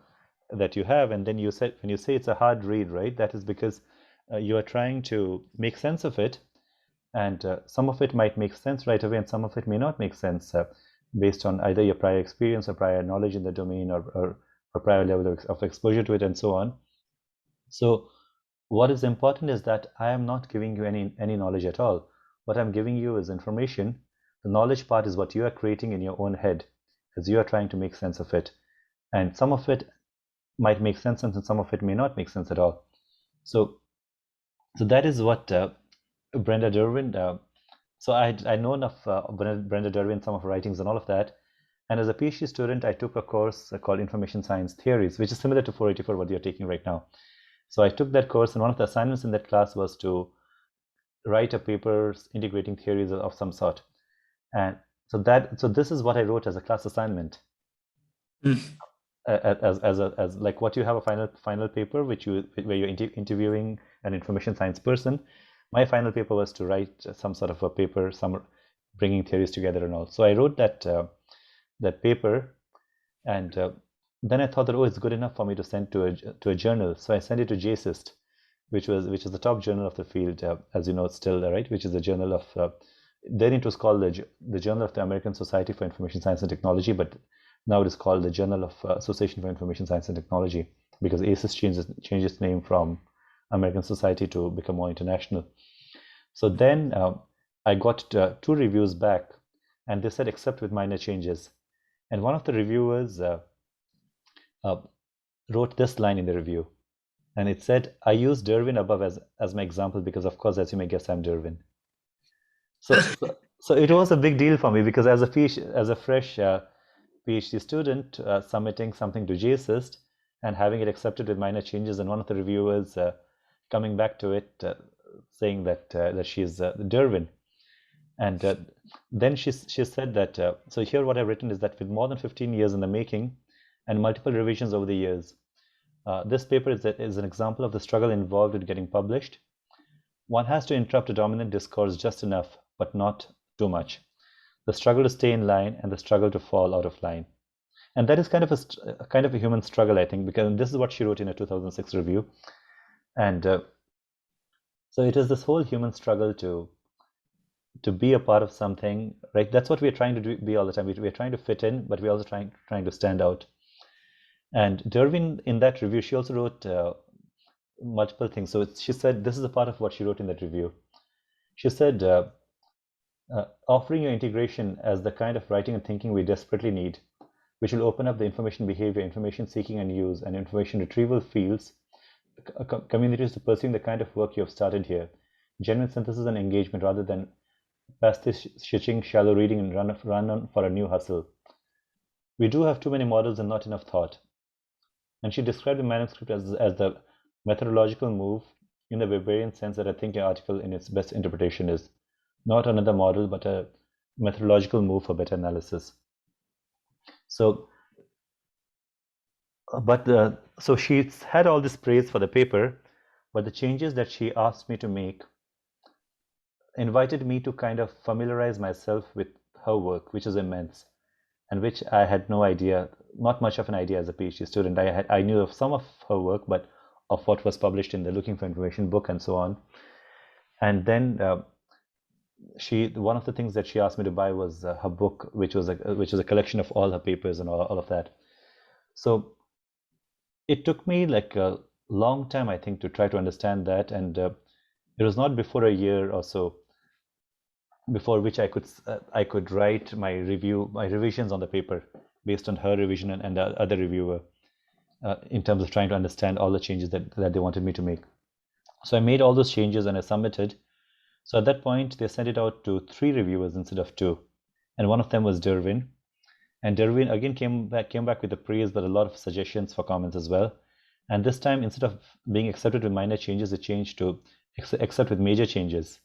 have, and then when you say it's a hard read, right, that is because you are trying to make sense of it, and some of it might make sense right away, and some of it may not make sense based on either your prior experience or prior knowledge in the domain or prior level of exposure to it, and so on. So what is important is that I am not giving you any knowledge at all. What I'm giving you is information. The knowledge part is what you are creating in your own head as you are trying to make sense of it, and some of it might make sense and some of it may not make sense at all. So that is what Brenda Derwin. So I'd known of Brenda Derwin, some of her writings and all of that. And as a PhD student, I took a course called Information Science Theories, which is similar to 484, what you're taking right now. So I took that course, and one of the assignments in that class was to write a paper integrating theories of some sort. And so this is what I wrote as a class assignment. As like what you have a final paper where you're interviewing an information science person. My final paper was to write some sort of a paper, bringing theories together and all. So I wrote that paper, and then I thought that it's good enough for me to send to a journal. So I sent it to JSIST, which is the top journal of the field, as you know, it's still right, which is the journal of then it was called the Journal of the American Society for Information Science and Technology, but Now it is called the Journal of Association for Information Science and Technology, because ASIS changed its name from American Society to become more international. So then I got 2 reviews back, and they said accept with minor changes. And one of the reviewers wrote this line in the review, and it said, "I use Derwin above as my example because, of course, as you may guess, I'm Derwin." So it was a big deal for me, because as a fresh PhD student submitting something to JSIST and having it accepted with minor changes, and one of the reviewers coming back to it saying that she's Derwin. And then she said that, so here what I've written is that with more than 15 years in the making and multiple revisions over the years, this paper is an example of the struggle involved in getting published. One has to interrupt a dominant discourse just enough, but not too much. The struggle to stay in line and the struggle to fall out of line. And that is kind of a human struggle, I think, because this is what she wrote in a 2006 review. And so it is this whole human struggle to be a part of something, right? That's what we're trying to be all the time. We're trying to fit in, but we're also trying to stand out. And Derwin, in that review, she also wrote multiple things. So she said, this is a part of what she wrote in that review. She said, offering your integration as the kind of writing and thinking we desperately need, which will open up the information behavior, information seeking and use, and information retrieval fields, communities to pursuing the kind of work you have started here. Genuine synthesis and engagement rather than pastiche-stitching, shallow reading, and run on for a new hustle. We do have too many models and not enough thought. And she described the manuscript as the methodological move in the Weberian sense that I think the article in its best interpretation is not another model, but a methodological move for better analysis. So, so she had all this praise for the paper, but the changes that she asked me to make invited me to kind of familiarize myself with her work, which is immense, and which I had no idea, not much of an idea as a PhD student. I knew of some of her work, but of what was published in the Looking for Information book and so on. And then one of the things that she asked me to buy was her book, which was a collection of all her papers and all of that. So it took me like a long time, I think, to try to understand that, and it was not before a year or so before which I could write my revisions on the paper based on her revision and the other reviewer in terms of trying to understand all the changes that they wanted me to make. So I made all those changes and I submitted. So at that point, they sent it out to 3 reviewers instead of 2, and one of them was Derwin. And Derwin again came back with the praise, but a lot of suggestions for comments as well. And this time, instead of being accepted with minor changes, it changed to accept with major changes.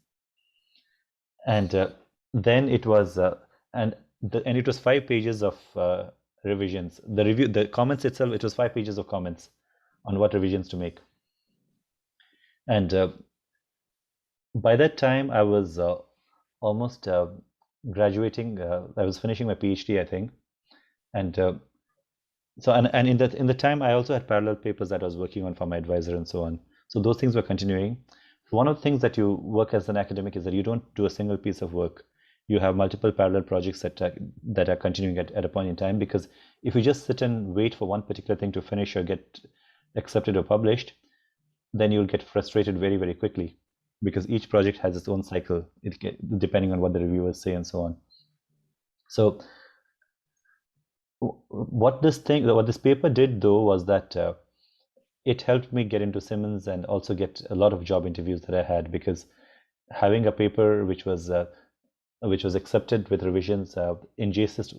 And then it was and it was 5 pages of revisions. The comments itself, it was 5 pages of comments on what revisions to make. And by that time, I was almost graduating. I was finishing my PhD, I think. And so in the time, I also had parallel papers that I was working on for my advisor and so on. So those things were continuing. One of the things that you work as an academic is that you don't do a single piece of work. You have multiple parallel projects that are continuing at a point in time, because if you just sit and wait for one particular thing to finish or get accepted or published, then you'll get frustrated very, very quickly, because each project has its own cycle, depending on what the reviewers say and so on. So what this paper did, though, was that it helped me get into Simmons and also get a lot of job interviews that I had, because having a paper which was accepted with revisions in JSIST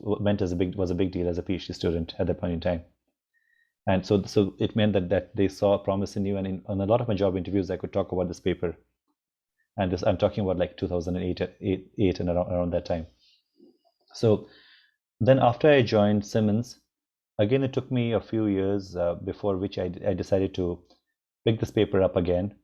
was a big deal as a PhD student at that point in time. And so it meant that they saw a promise in you, and on a lot of my job interviews I could talk about this paper. And I'm talking about like 2008 and around that time. So then after I joined Simmons, again, it took me a few years before which I decided to pick this paper up again.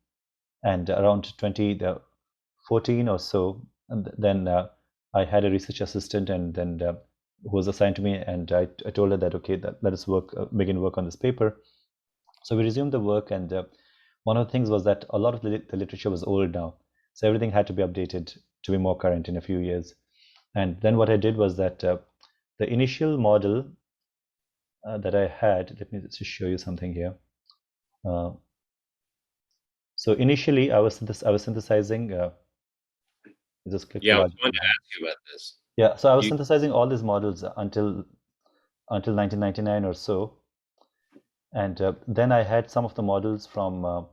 And around 2014 or so, and then I had a research assistant, and then who was assigned to me, and I told her that, okay, let us begin work on this paper. So we resumed the work, and one of the things was that a lot of the literature was old now. So everything had to be updated to be more current in a few years. And then what I did was that the initial model that I had. Let me just show you something here. So initially, I was synthesizing. Just click Yeah, I the was large. going to ask you about this. Yeah, so I was You- synthesizing all these models until 1999 or so, and then I had some of the models from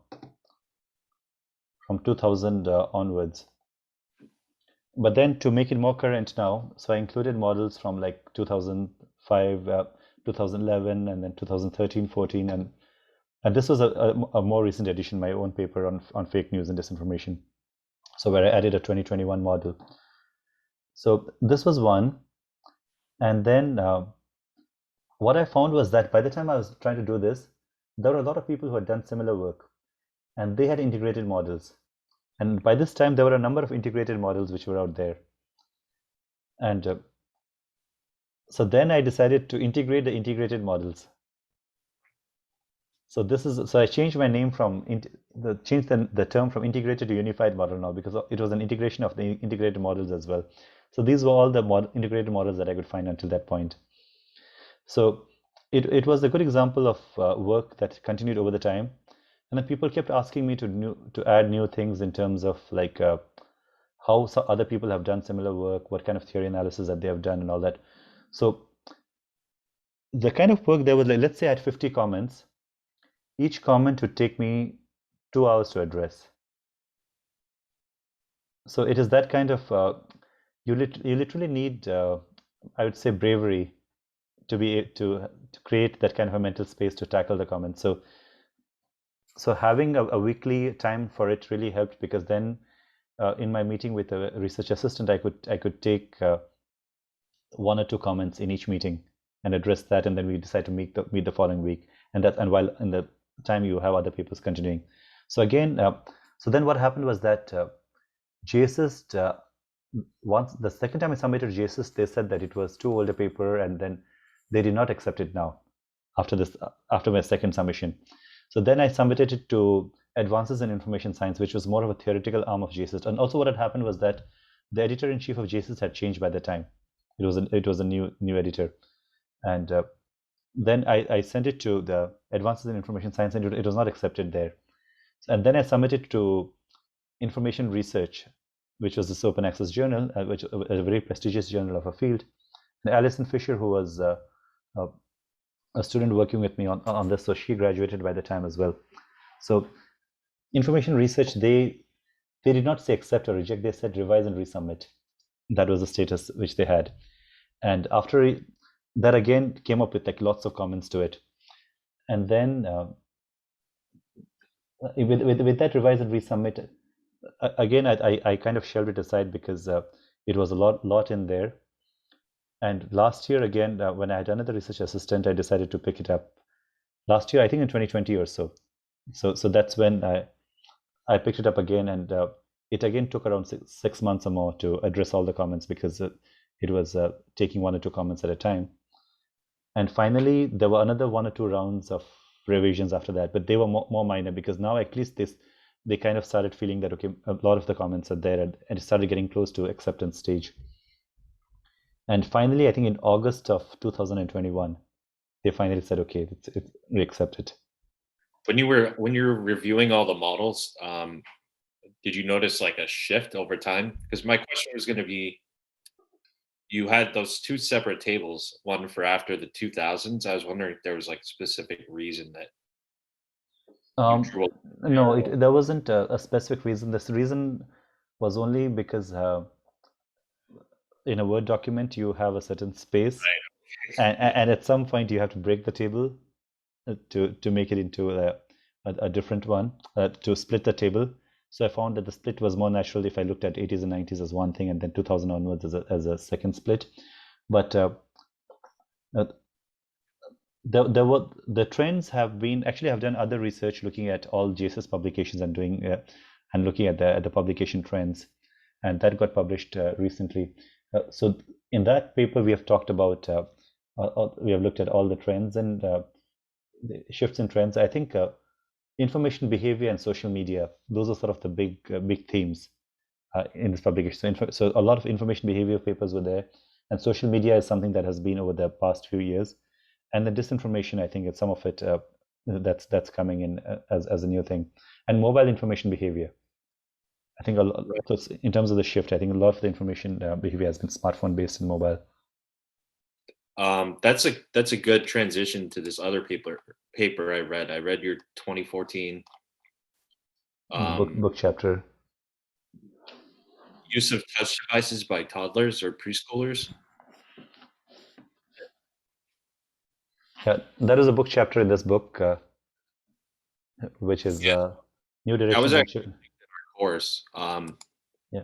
2000 onwards. But then to make it more current now, so I included models from like 2005, 2011, and then 2013, 14, and this was a more recent edition, my own paper on fake news and disinformation. So where I added a 2021 model. So this was one, and then what I found was that by the time I was trying to do this, there were a lot of people who had done similar work, and they had integrated models. And by this time, there were a number of integrated models which were out there. And so then I decided to integrate the integrated models. So I changed my name from changed the term from integrated to unified model now, because it was an integration of the integrated models as well. So these were all the integrated models that I could find until that point. So it was a good example of work that continued over the time, and then people kept asking me to add new things in terms of like how other people have done similar work, what kind of theory analysis that they have done, and all that. So the kind of work there was, like, let's say I had 50 comments. Each comment would take me 2 hours to address. So it is that kind of you literally need, I would say, bravery to be to create that kind of a mental space to tackle the comments. So having a weekly time for it really helped, because then in my meeting with a research assistant, I could take 1 or 2 comments in each meeting and address that, and then we decide to meet the following week, and while in the time you have other papers continuing. So again, so then what happened was that JSist, once the second time I submitted JSist, they said that it was too old a paper, and then they did not accept it now after my second submission. So then I submitted it to Advances in Information Science, which was more of a theoretical arm of JSist. And also what had happened was that the editor-in-chief of JSist had changed by the time. It was a new editor. And then I sent it to the Advances in Information Science, and it was not accepted there. And then I submitted to Information Research, which was this open access journal, which is a very prestigious journal of a field. And Alison Fisher, who was a student working with me on this, so she graduated by the time as well. So Information Research, they did not say accept or reject, they said revise and resubmit. That was the status which they had. And after that, again came up with like lots of comments to it. And then with that revise and resubmit, again I kind of shelved it aside because it was a lot in there. And last year again, when I had another research assistant, I decided to pick it up. Last year, I think in 2020 or so. So that's when I picked it up again, and it again took around 6 months or more to address all the comments, because it was taking 1 or 2 comments at a time. And finally, there were another 1 or 2 rounds of revisions after that, but they were more minor, because now at least they kind of started feeling that, okay, a lot of the comments are there, and it started getting close to acceptance stage. And finally, I think in August of 2021, they finally said, okay, we accept it. When you were reviewing all the models, did you notice like a shift over time? Because my question was going to be, you had those 2 separate tables, one for after the 2000s. I was wondering if there was like a specific reason that no, there wasn't a specific reason. This reason was only because in a Word document you have a certain space, and at some point you have to break the table to make it into a different one, to split the table. So I found that the split was more natural if I looked at 80s and 90s as one thing, and then 2000 onwards as a second split. But the trends have been, actually I've done other research looking at all JSist publications and looking at the publication trends, and that got published recently. So in that paper we have talked about, we have looked at all the trends and the shifts in trends. I think information behavior and social media, those are sort of the big themes in this publication. So a lot of information behavior papers were there, and social media is something that has been over the past few years. And the disinformation, I think it's some of it that's coming in as a new thing, and mobile information behavior. I think so in terms of the shift, I think a lot of the information behavior has been smartphone based and mobile. That's a good transition to this other paper I read. I read your 2014 book chapter. Use of touch devices by toddlers or preschoolers. Yeah, that is a book chapter in this book, which is New Directions. I was actually in our course. Yeah.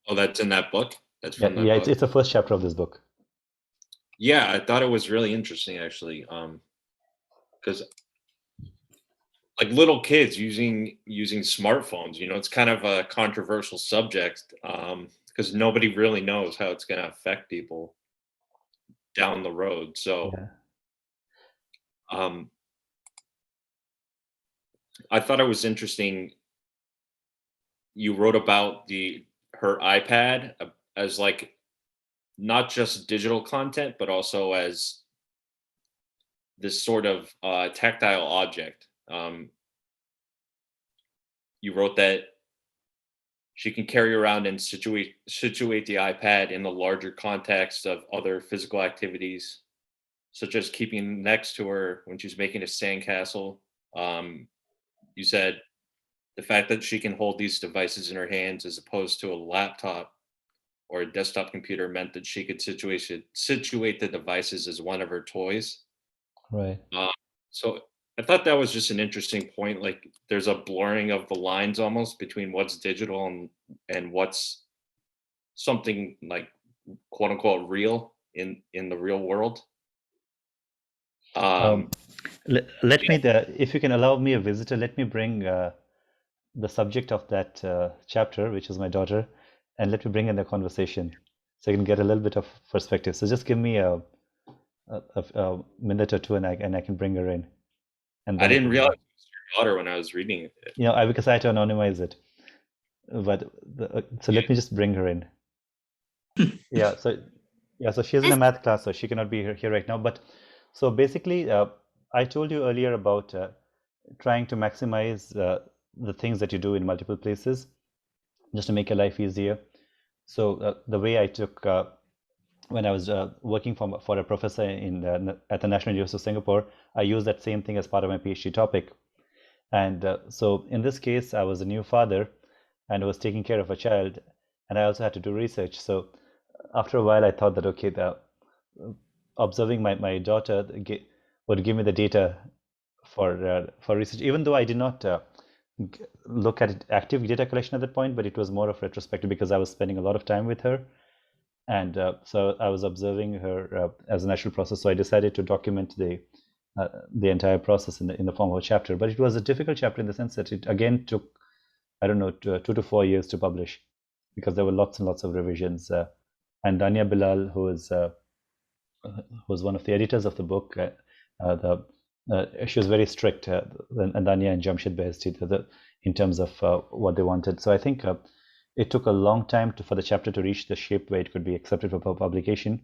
Oh, that's in that book? That's from yeah, book? It's the first chapter of this book. Yeah, I thought it was really interesting, actually, because like little kids using smartphones, you know, it's kind of a controversial subject because nobody really knows how it's going to affect people down the road. So I thought it was interesting. You wrote about her iPad as like not just digital content, but also as this sort of tactile object. You wrote that she can carry around and situate the iPad in the larger context of other physical activities, such as keeping next to her when she's making a sandcastle. You said the fact that she can hold these devices in her hands as opposed to a laptop or a desktop computer meant that she could situate the devices as one of her toys. Right. So I thought that was just an interesting point. Like there's a blurring of the lines almost between what's digital and what's something like quote unquote real in the real world. Let me, if you can allow me a visitor, let me bring the subject of that chapter, which is my daughter, and let me bring in the conversation so you can get a little bit of perspective. So just give me a minute or two, and I can bring her in. And I didn't realize it was your daughter when I was reading it. You know, because I had to anonymize it. But so let me just bring her in. Yeah. So she's in a math class, so she cannot be here right now. But so basically, I told you earlier about trying to maximize the things that you do in multiple places, just to make your life easier. So the way I took when I was working for a professor at the National University of Singapore, I used that same thing as part of my PhD topic. And so in this case, I was a new father and was taking care of a child, and I also had to do research. So after a while, I thought that, okay, observing my daughter would give me the data for research, even though I did not look at active data collection at that point, but it was more of retrospective because I was spending a lot of time with her. And so I was observing her as a natural process. So I decided to document the entire process in the form of a chapter. But it was a difficult chapter in the sense that it again took, I don't know, 2 to 4 years to publish, because there were lots and lots of revisions. And Dania Bilal, who was one of the editors of the book, she was very strict, and Dania and Jamshid Behesti, in terms of what they wanted. So I think it took a long time for the chapter to reach the shape where it could be accepted for publication,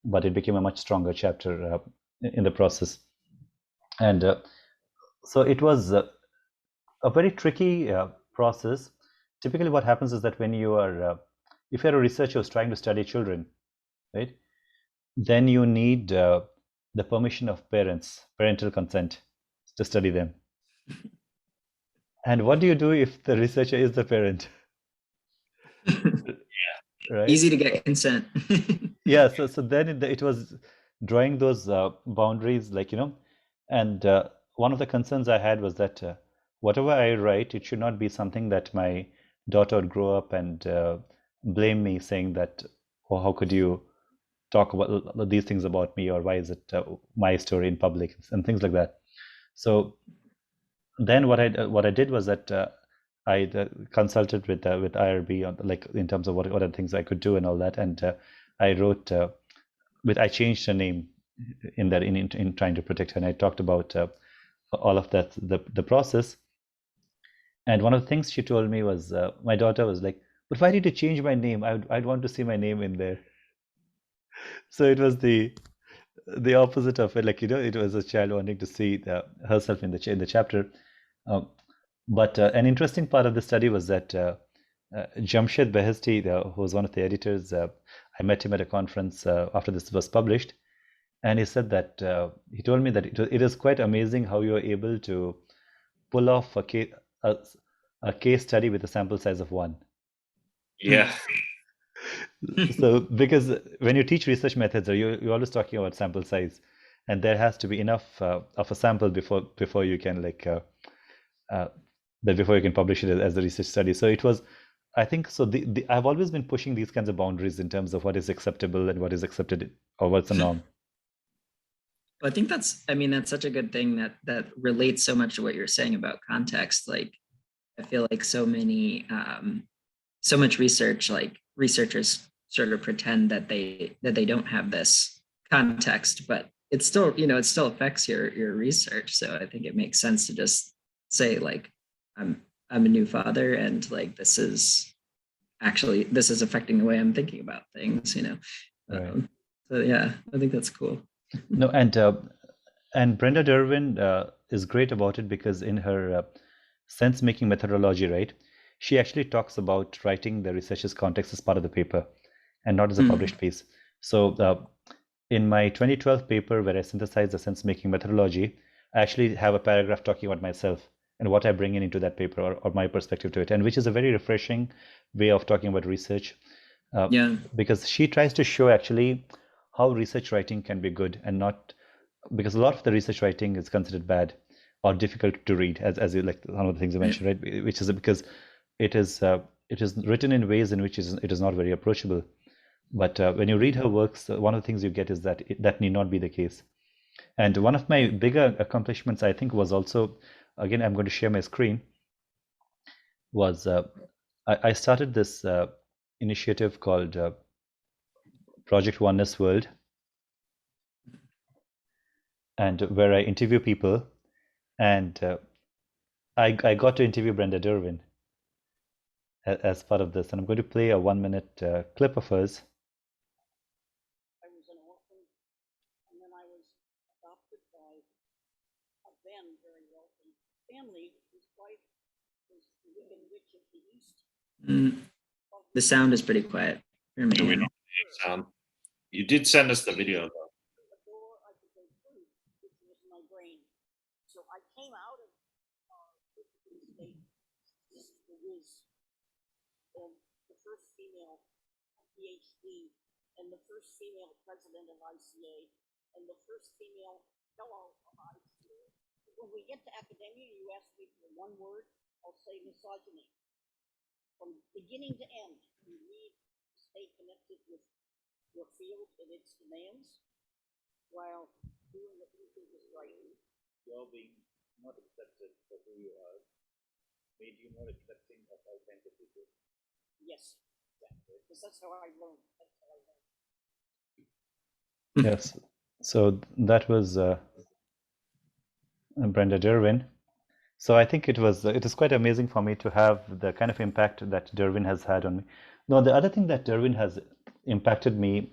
but it became a much stronger chapter in the process. And so it was a very tricky process. Typically what happens is that when you are, if you're a researcher who's trying to study children, right, then you need the permission of parents, parental consent, to study them. And what do you do if the researcher is the parent? Right? Easy to get consent. Yeah, so then it was drawing those boundaries, like, you know, and one of the concerns I had was that whatever I write, it should not be something that my daughter would grow up and blame me, saying that, oh, how could you talk about these things about me, or why is it my story in public, and things like that. So then what I did was that I consulted with IRB on, like, in terms of what are the things I could do and all that, and I wrote I changed her name in that in trying to protect her, and I talked about all of that, the process. And one of the things she told me was, my daughter was like, "But why did you change my name? I'd want to see my name in there." So it was the opposite of it. Like, it was a child wanting to see herself in the chapter. Um, but an interesting part of the study was that Jamshed Behesti, who was one of the editors, I met him at a conference after this was published, and he said that he told me that it is quite amazing how you are able to pull off a case study with a sample size of one. Yeah. So, because when you teach research methods, you're always talking about sample size, and there has to be enough of a sample before you can before you can publish it as a research study. So it was, I think, so I've always been pushing these kinds of boundaries in terms of what is acceptable and what is accepted or what's the norm. I think that's such a good thing that relates so much to what you're saying about context. Like, I feel like so much research, like researchers sort of pretend that they don't have this context, but it still affects your research. So I think it makes sense to just say, like, I'm a new father, and like this is affecting the way I'm thinking about things. Right. So yeah, I think that's cool. No, and Brenda Derwin is great about it, because in her sense-making methodology, right, she actually talks about writing the researcher's context as part of the paper and not as a published piece. So in my 2012 paper, where I synthesized the sense-making methodology, I actually have a paragraph talking about myself and what I bring into that paper, or my perspective to it, and which is a very refreshing way of talking about research. Because she tries to show actually how research writing can be good, and not, because a lot of the research writing is considered bad or difficult to read, as you, like one of the things you mentioned, right? Which is because it is written in ways in which it is not very approachable. But when you read her works, one of the things you get is that that need not be the case. And one of my bigger accomplishments, I think, was also, again, I'm going to share my screen, was I started this initiative called Project Oneness World, and where I interview people, and I got to interview Brenda Derwin as part of this, and I'm going to play a 1-minute clip of hers. I was an orphan, and then I was adopted by a then very wealthy family whose wife was the Wicked Witch of the East. The sound is pretty quiet. Do we know the sound? You did send us the video, though. The door I could go through, which was my brain. So I came out of the state. This is the Wiz, the first female PhD, and the first female president of ICA, and the first female fellow of ICA. When we get to academia, you ask me for one word, I'll say misogyny. From beginning to end, you need to stay connected with your field and its demands while doing what you think is right. Your being not accepted for who you are made you more accepting of all kinds of people. Yes, exactly. Because that's how I learned. Yes. So that was Brenda Derwin. So I think it is quite amazing for me to have the kind of impact that Derwin has had on me. No, the other thing that Derwin has impacted me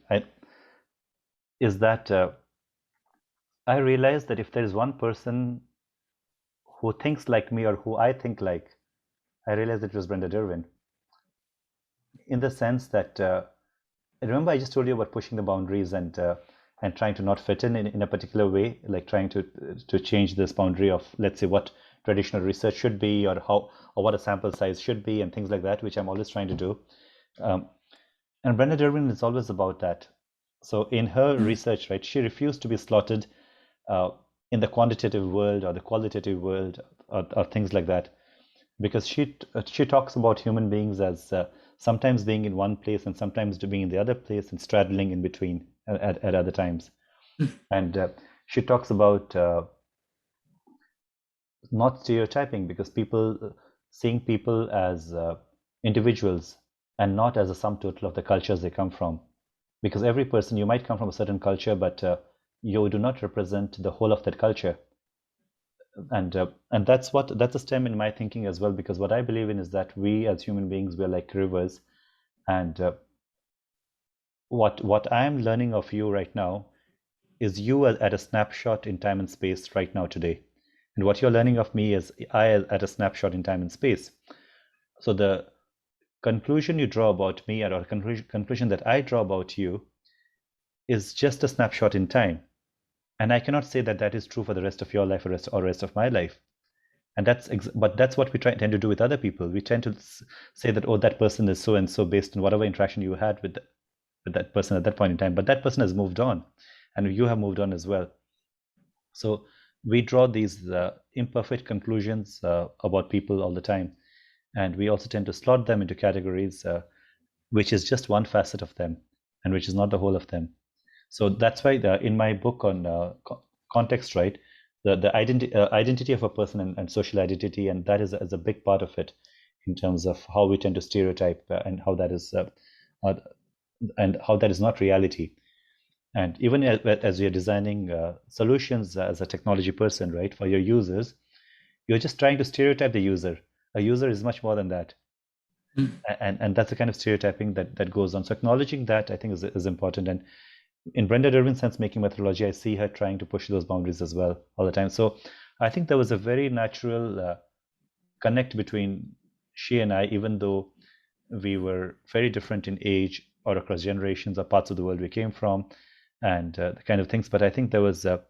is that I realized that if there is one person who thinks like me, or who I think like, I realized it was Brenda Derwin. In the sense that, remember I just told you about pushing the boundaries and trying to not fit in a particular way, like trying to change this boundary of, let's say, what traditional research should be, or what a sample size should be, and things like that, which I'm always trying to do. And Brenda Derwin is always about that. So in her research, right, she refused to be slotted in the quantitative world or the qualitative world, or things like that, because she talks about human beings as sometimes being in one place and sometimes being in the other place, and straddling in between at other times. And she talks about not stereotyping, because seeing people as individuals and not as a sum total of the cultures they come from. Because every person, you might come from a certain culture, but you do not represent the whole of that culture. And that's a stem in my thinking as well, because what I believe in is that we as human beings, we're like rivers, and what I'm learning of you right now is you at a snapshot in time and space right now today. And what you're learning of me is I at a snapshot in time and space. So the conclusion you draw about me or conclusion that I draw about you is just a snapshot in time. And I cannot say that that is true for the rest of your life or rest of my life. And but that's what we tend to do with other people. We tend to say that, oh, that person is so and so based on whatever interaction you had with that person at that point in time. But that person has moved on, and you have moved on as well. So we draw these imperfect conclusions about people all the time, and we also tend to slot them into categories, which is just one facet of them, and which is not the whole of them. So that's why in my book on context, right, the identity of a person and social identity, and that is a big part of it in terms of how we tend to stereotype and how that is not reality. And even as you're designing solutions as a technology person, right, for your users, you're just trying to stereotype the user. A user is much more than that. And that's the kind of stereotyping that goes on. So acknowledging that, I think, is important. And in Brenda Derwin's sense-making methodology, I see her trying to push those boundaries as well all the time. So I think there was a very natural connect between she and I, even though we were very different in age or across generations or parts of the world we came from, and the kind of things. But I think there was at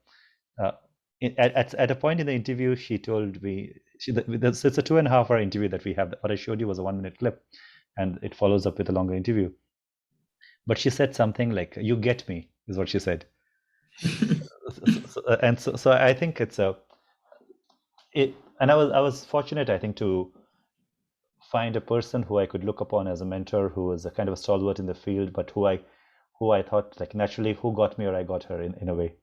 a point in the interview, she told me, it's a 2.5-hour interview that we have. What I showed you was a 1-minute clip, and it follows up with a longer interview. But she said something like, "You get me," is what she said. So I think it's and I was fortunate, I think, to find a person who I could look upon as a mentor, who was a kind of a stalwart in the field, but who I thought, like, naturally, who got me or I got her in a way.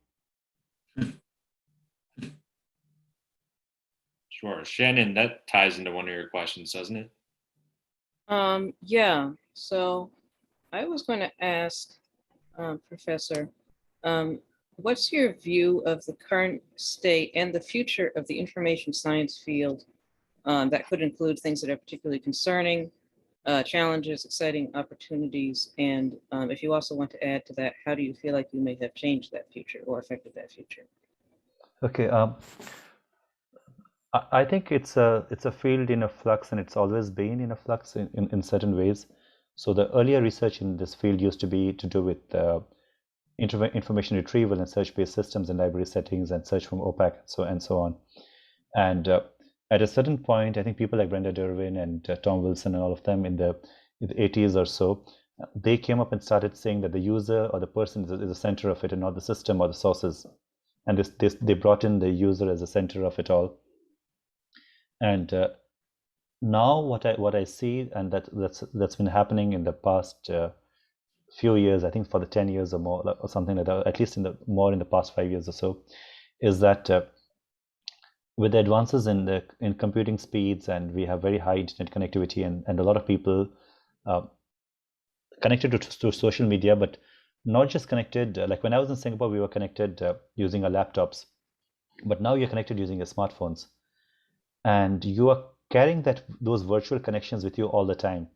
Sure. Shannon, that ties into one of your questions, doesn't it? Yeah. So I was going to ask, Professor, what's your view of the current state and the future of the information science field? That could include things that are particularly concerning, challenges, exciting opportunities. And if you also want to add to that, how do you feel like you may have changed that future or affected that future? Okay. I think it's a field in a flux, and it's always been in a flux in certain ways. So the earlier research in this field used to be to do with information retrieval and search-based systems and library settings and search from OPAC and so on. And at a certain point, I think people like Brenda Derwin and Tom Wilson and all of them in the 80s or so, they came up and started saying that the user or the person is the center of it and not the system or the sources. And they brought in the user as the center of it all. And now what I see, and that's been happening in the past few years, I think for the 10 years or more, or something like that, at least in the past 5 years or so, is that with the advances in computing speeds, and we have very high internet connectivity, and a lot of people connected to social media, but not just connected. Like when I was in Singapore, we were connected using our laptops, but now you're connected using your smartphones, and you are carrying those virtual connections with you all the time.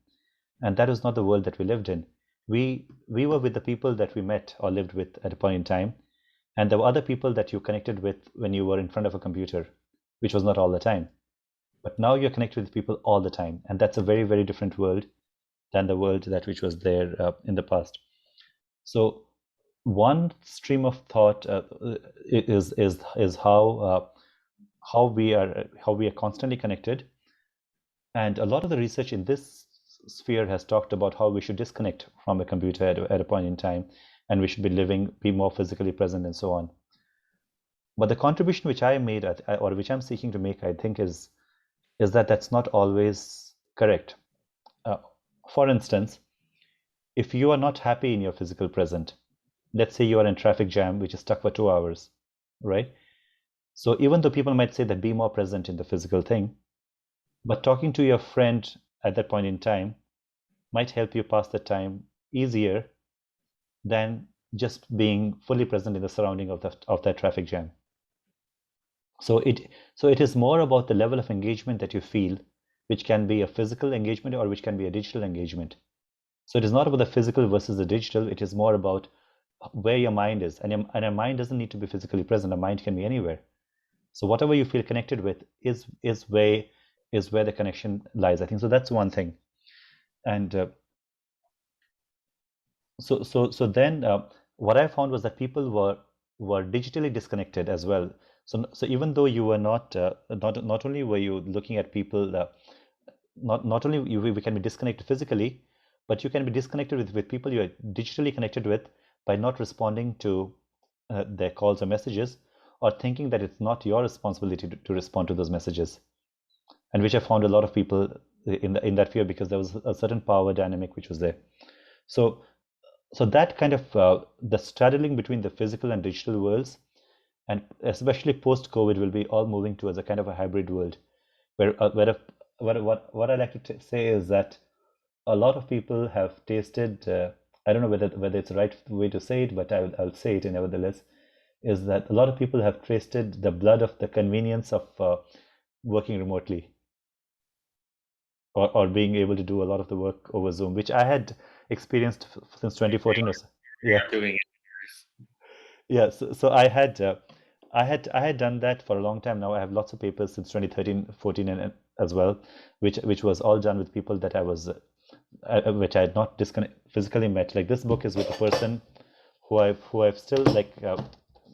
And that is not the world that we lived in. We were with the people that we met or lived with at a point in time, and there were other people that you connected with when you were in front of a computer, which was not all the time. But now you're connected with people all the time, and that's a very, very different world than the world which was there in the past. So one stream of thought is how we are constantly connected, and a lot of the research in this sphere has talked about how we should disconnect from a computer at a point in time, and we should be more physically present and so on. But the contribution which I made, or which I'm seeking to make, I think is that that's not always correct. For instance, if you are not happy in your physical present, let's say you are in traffic jam which is stuck for 2 hours, right? So even though people might say that be more present in the physical thing, but talking to your friend at that point in time might help you pass the time easier than just being fully present in the surrounding of that traffic jam. So it is more about the level of engagement that you feel, which can be a physical engagement or which can be a digital engagement. So it is not about the physical versus the digital. It is more about where your mind is, and your mind doesn't need to be physically present. A mind can be anywhere. So whatever you feel connected with is where the connection lies. I think so. That's one thing, and so then what I found was that people were digitally disconnected as well. So even though you were not only were you looking at people, not only we can be disconnected physically, but you can be disconnected with people you are digitally connected with by not responding to their calls or messages, or thinking that it's not your responsibility to respond to those messages, and which I found a lot of people in that fear, because there was a certain power dynamic which was there. So that kind of the straddling between the physical and digital worlds, and especially post-COVID, will be all moving towards a kind of a hybrid world, where what I like to say is that a lot of people have tasted. I don't know whether it's the right way to say it, but I'll say it nevertheless. Is that a lot of people have tasted the blood of the convenience of working remotely, or being able to do a lot of the work over Zoom, which I had experienced since 2014 or so. Yeah, Doing it. yeah. So I had done that for a long time now. I have lots of papers since 2013, 14, and as well, which was all done with people that I was, which I had not physically met. Like this book is with a person who I've still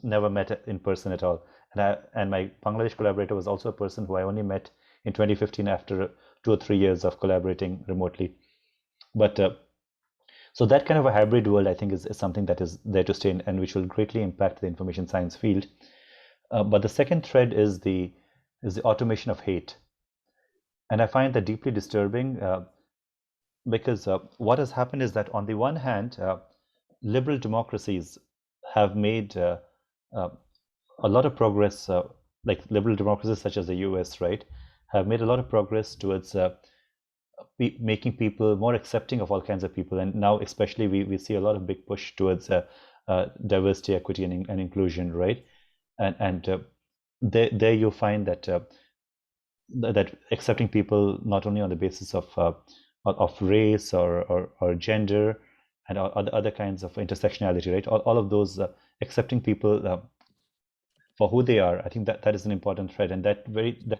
never met in person at all. And my Bangladesh collaborator was also a person who I only met in 2015 after 2 or 3 years of collaborating remotely. But so that kind of a hybrid world, I think, is something that is there to stay, and which will greatly impact the information science field. But the second thread is the automation of hate, and I find that deeply disturbing, because what has happened is that on the one hand, liberal democracies have made a lot of progress, like liberal democracies such as the US, right, have made a lot of progress towards making people more accepting of all kinds of people. And now especially we see a lot of big push towards diversity, equity, and inclusion, right? And there you find that that accepting people not only on the basis of race or gender and other kinds of intersectionality, right? All of those accepting people for who they are. I think that is an important thread, and that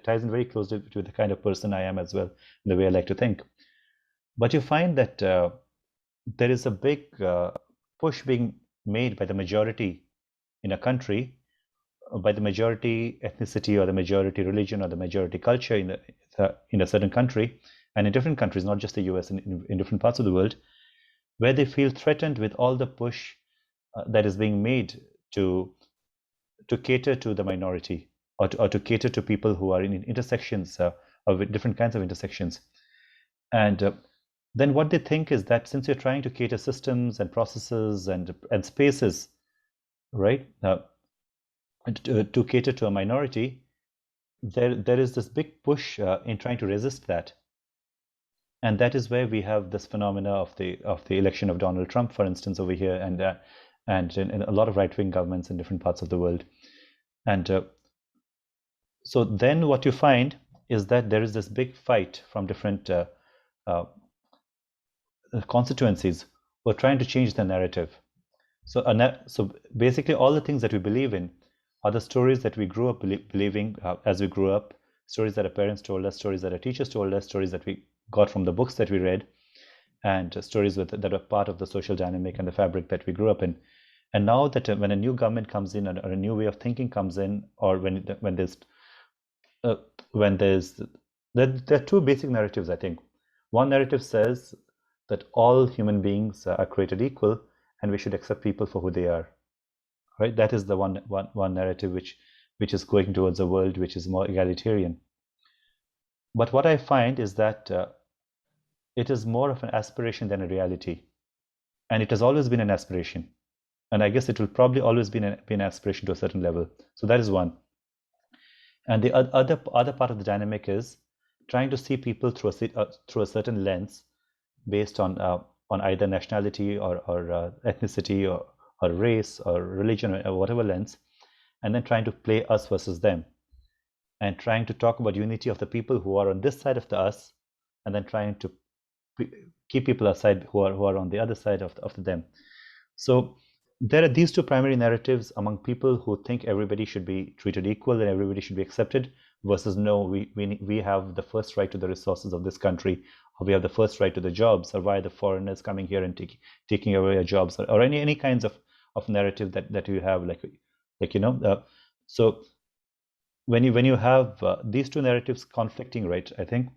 ties in very closely to the kind of person I am as well, the way I like to think. But you find that there is a big push being made by the majority in a country, by the majority ethnicity or the majority religion or the majority culture in a certain country, and in different countries, not just the US, in different parts of the world, where they feel threatened with all the push that is being made to cater to the minority, or to cater to people who are in intersections of different kinds of intersections. And then what they think is that since you're trying to cater systems and processes and spaces, right, to cater to a minority, there is this big push in trying to resist that. And that is where we have this phenomena of the election of Donald Trump, for instance, over here, and in a lot of right-wing governments in different parts of the world. And so then what you find is that there is this big fight from different constituencies who are trying to change the narrative. So basically all the things that we believe in are the stories that we grew up believing as we grew up, stories that our parents told us, stories that our teachers told us, stories that we got from the books that we read, and stories that are part of the social dynamic and the fabric that we grew up in. And now that when a new government comes in, or a new way of thinking comes in, or when there are two basic narratives, I think. One narrative says that all human beings are created equal, and we should accept people for who they are. Right? That is the one narrative which is going towards a world which is more egalitarian. But what I find is that it is more of an aspiration than a reality, and it has always been an aspiration, and I guess it will probably always be an aspiration to a certain level. So that is one. And the other part of the dynamic is trying to see people through a certain lens, based on either nationality or ethnicity or race or religion or whatever lens, and then trying to play us versus them, and trying to talk about unity of the people who are on this side of the us, and then trying to keep people aside who are on the other side of them. So there are these two primary narratives among people who think everybody should be treated equal and everybody should be accepted, versus no, we have the first right to the resources of this country, or we have the first right to the jobs, or why are the foreigners coming here and taking away our jobs, or any kinds of narrative that you have, so when you have these two narratives conflicting, right, I think,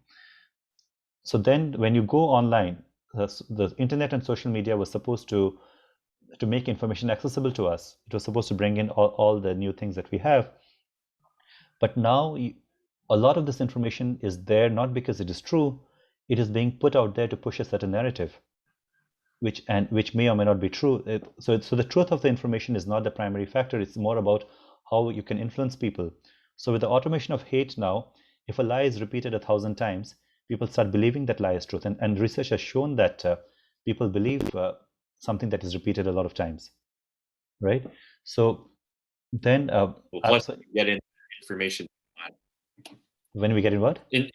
so then when you go online, the internet and social media was supposed to make information accessible to us. It was supposed to bring in all the new things that we have. But now a lot of this information is there not because it is true, it is being put out there to push a certain narrative, which may or may not be true. So the truth of the information is not the primary factor. It's more about how you can influence people. So with the automation of hate now, if a lie is repeated 1,000 times, people start believing that lie is truth. And research has shown that people believe something that is repeated a lot of times, right? So then Well, plus you get in information. when we get in what? In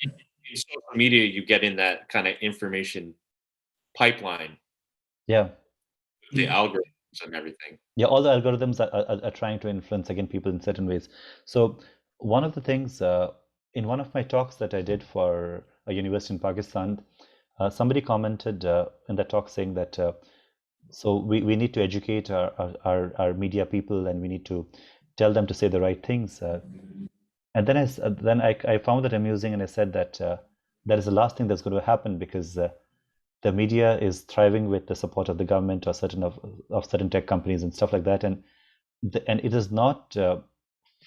social media, you get in that kind of information pipeline, Yeah. the algorithms and everything. Yeah, all the algorithms are trying to influence, again, people in certain ways. So one of the things, in one of my talks that I did for a university in Pakistan, somebody commented in the talk saying that so we need to educate our media people, and we need to tell them to say the right things. And then I found that amusing, and I said that that is the last thing that's going to happen, because the media is thriving with the support of the government or certain tech companies and stuff like that, and it is not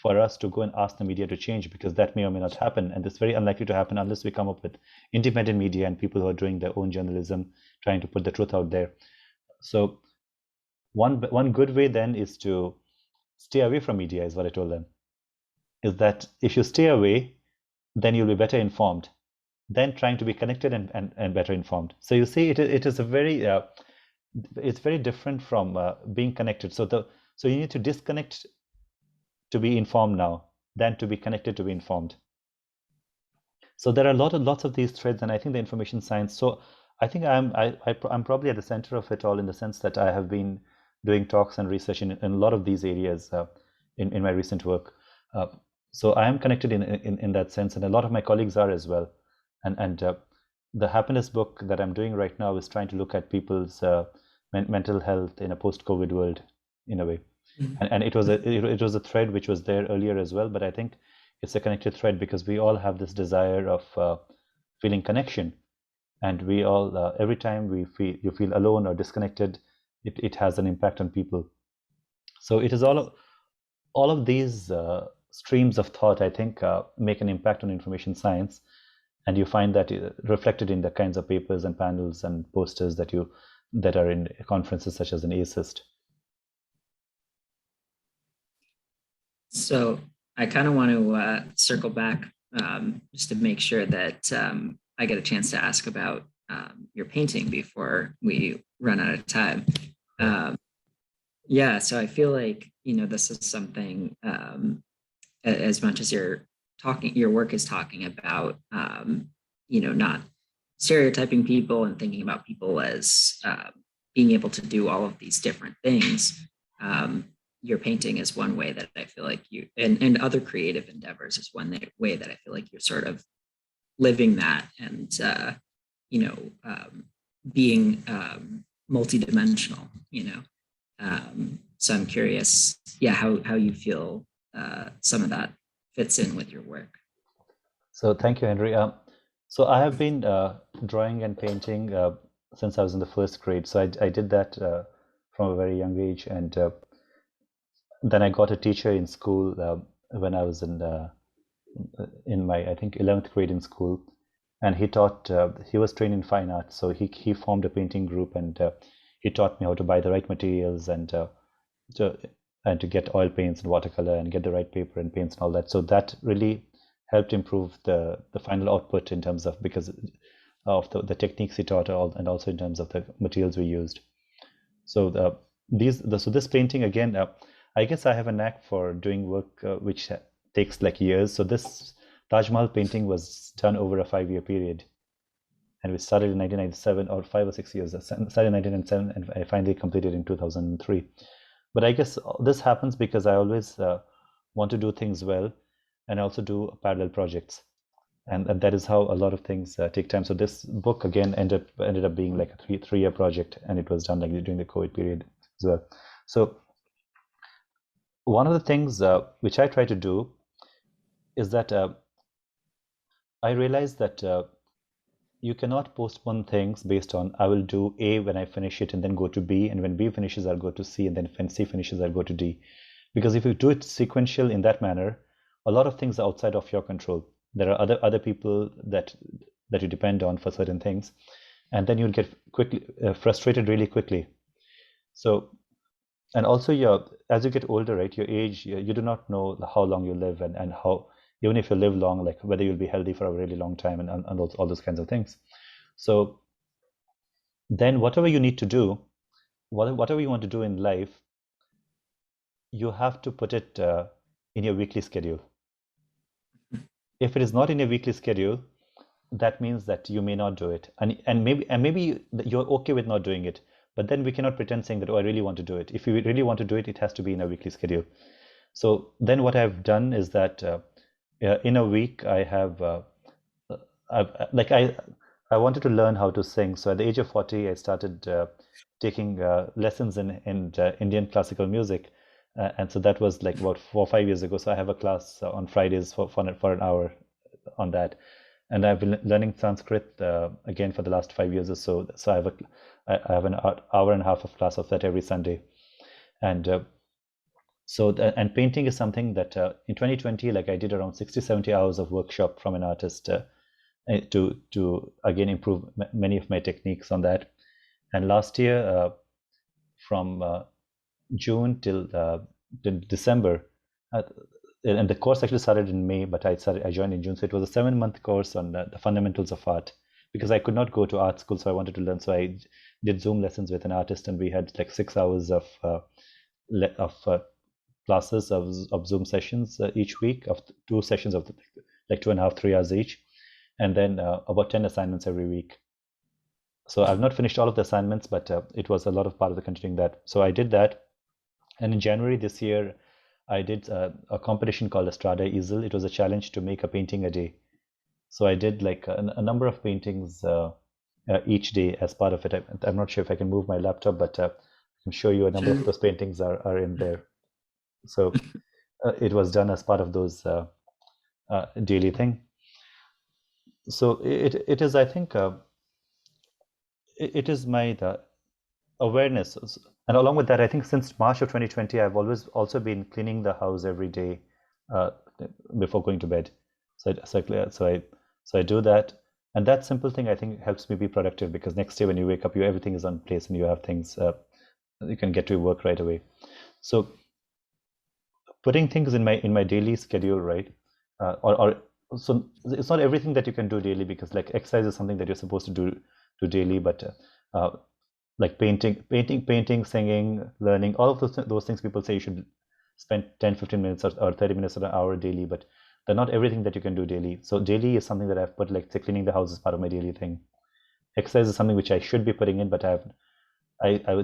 for us to go and ask the media to change, because that may or may not happen, and it's very unlikely to happen unless we come up with independent media and people who are doing their own journalism, trying to put the truth out there. So one good way then is to stay away from media, is what I told them. Is that if you stay away, then you'll be better informed than trying to be connected and better informed. So you see, it is a very it's very different from being connected. So you need to disconnect to be informed now than to be connected to be informed. So there are lots of these threads, and I think the information science. So I think I'm probably at the center of it all, in the sense that I have been doing talks and research in a lot of these areas in my recent work. So I am connected in that sense, and a lot of my colleagues are as well. And the happiness book that I'm doing right now is trying to look at people's mental health in a post-COVID world, in a way. And it was a thread which was there earlier as well, but I think it's a connected thread because we all have this desire of feeling connection, and we all every time you feel alone or disconnected, it has an impact on people. So it is all of these streams of thought, I think, make an impact on information science, and you find that reflected in the kinds of papers and panels and posters that are in conferences such as an ACIST. So I kind of want to circle back just to make sure that I get a chance to ask about your painting before we run out of time. Yeah, so I feel like, this is something, as much as your work is talking about, not stereotyping people and thinking about people as being able to do all of these different things. Your painting is one way that I feel like you, and other creative endeavors is one way that I feel like you're sort of living that and, being multidimensional, so I'm curious, how you feel some of that fits in with your work. So thank you, Henry. So I have been drawing and painting since I was in the first grade. So I did that from a very young age, and then I got a teacher in school when I was in my, I think, 11th grade in school, and he taught. He was trained in fine arts, so he formed a painting group, and he taught me how to buy the right materials and to get oil paints and watercolor and get the right paper and paints and all that. So that really helped improve the final output in terms of, because of the techniques he taught, and also in terms of the materials we used. So this painting, again, I guess I have a knack for doing work which takes like years. So this Taj Mahal painting was done over a 5-year period. and we started in 1997, or 5 or 6 years. I started in 1997, and I finally completed in 2003. But I guess this happens because I always want to do things well, and I also do parallel projects, and that is how a lot of things take time. So this book again ended up being like a three-year project, and it was done like during the COVID period as well. So one of the things which I try to do is that I realized that you cannot postpone things based on I will do A when I finish it and then go to B, and when B finishes I'll go to C, and then when C finishes I'll go to D. Because if you do it sequential in that manner, a lot of things are outside of your control. There are other people that you depend on for certain things, and then you'll get quickly frustrated really quickly. So, and also as you get older, right, your age, you do not know how long you live, and how, even if you live long, like whether you'll be healthy for a really long time, and all those kinds of things. So then whatever you need to do, whatever you want to do in life, you have to put it in your weekly schedule. If it is not in your weekly schedule, that means that you may not do it, and maybe you're okay with not doing it, but then we cannot pretend saying that, oh, I really want to do it. If you really want to do it, it has to be in a weekly schedule. So then what I've done is that in a week I have I wanted to learn how to sing. So at the age of 40, I started taking lessons in Indian classical music, and so that was like about 4 or 5 years ago. So I have a class on Fridays for an hour on that, and I've been learning Sanskrit again for the last 5 years or so. So I have an hour and a half of class of that every Sunday, and and painting is something that in 2020, like I did around 60-70 hours of workshop from an artist to again improve many of my techniques on that. And last year, from June till December, and the course actually started in May, but I joined in June. So it was a 7-month course on the fundamentals of art, because I could not go to art school, so I wanted to learn. So I did Zoom lessons with an artist, and we had like 6 hours of classes of Zoom sessions each week, of 2 sessions of like 2.5-3 hours each, and then about 10 assignments every week. So I've not finished all of the assignments, but it was a lot of part of the continuing that. So I did that, and in January this year, I did a competition called Estrada Easel. It was a challenge to make a painting a day. So I did like a number of paintings each day as part of it. I'm not sure if I can move my laptop, but I can show you a number of those paintings are in there. So it was done as part of those daily thing. So it is, I think, it is my awareness. And along with that, I think since March of 2020, I've always also been cleaning the house every day before going to bed. So I do that, and that simple thing I think helps me be productive, because next day when you wake up, everything is on place and you have things you can get to work right away. So putting things in my daily schedule, right? So it's not everything that you can do daily, because like exercise is something that you're supposed to do daily, but like painting, singing, learning, all of those things, people say you should spend 10-15 minutes or 30 minutes or an hour daily, but they're not everything that you can do daily. So daily is something that I've put, like say cleaning the house is part of my daily thing. Exercise is something which I should be putting in, but I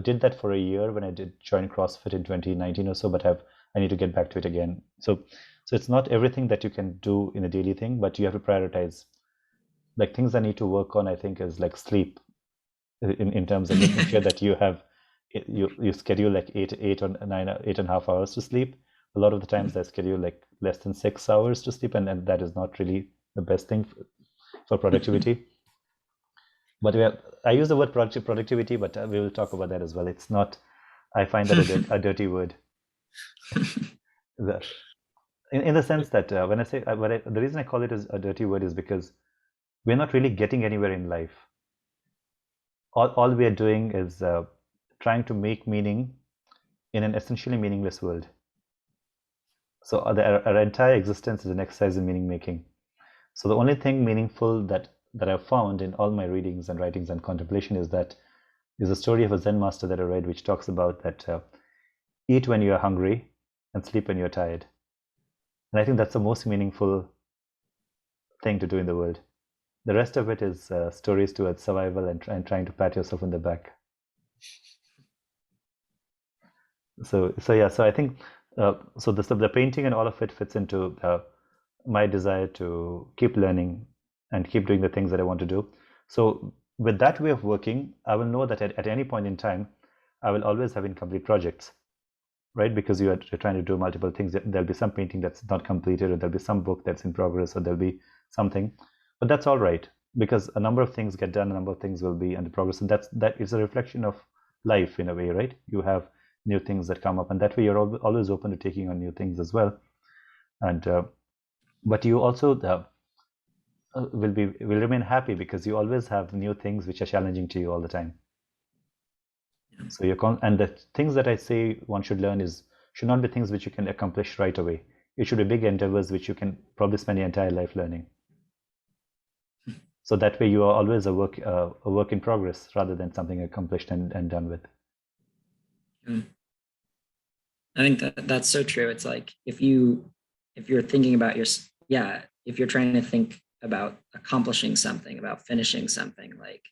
did that for a year when I did join CrossFit in 2019 or so, but I need to get back to it again. So it's not everything that you can do in a daily thing, but you have to prioritize. Like things I need to work on, I think, is like sleep, in terms of making sure that you have you schedule like 8.5 hours to sleep. A lot of the times I schedule like less than 6 hours to sleep, and that is not really the best thing for productivity. But I use the word productivity, but we will talk about that as well. It's not, I find that a dirty word. In the sense that when I say the reason I call it a dirty word is because we're not really getting anywhere in life. All we are doing is trying to make meaning in an essentially meaningless world. So our entire existence is an exercise in meaning making. So the only thing meaningful that I've found in all my readings and writings and contemplation is a story of a Zen master that I read, which talks about that eat when you are hungry and sleep when you're tired. And I think that's the most meaningful thing to do in the world. The rest of it is stories towards survival and trying to pat yourself on the back. So yeah, so I think so the painting and all of it fits into my desire to keep learning and keep doing the things that I want to do. So with that way of working, I will know that at any point in time, I will always have incomplete projects, right? Because you're trying to do multiple things. There'll be some painting that's not completed, or there'll be some book that's in progress, or there'll be something. But that's all right, because a number of things get done, a number of things will be under progress, and that is a reflection of life in a way, right? You have new things that come up, and that way you're always open to taking on new things as well. And but you also will remain happy because you always have new things which are challenging to you all the time. Yeah. So and the things that I say one should learn should not be things which you can accomplish right away. It should be big endeavors which you can probably spend your entire life learning. So that way you are always a work in progress rather than something accomplished and done with. I think that's so true. It's like if you're thinking about if you're trying to think about accomplishing something, about finishing something, like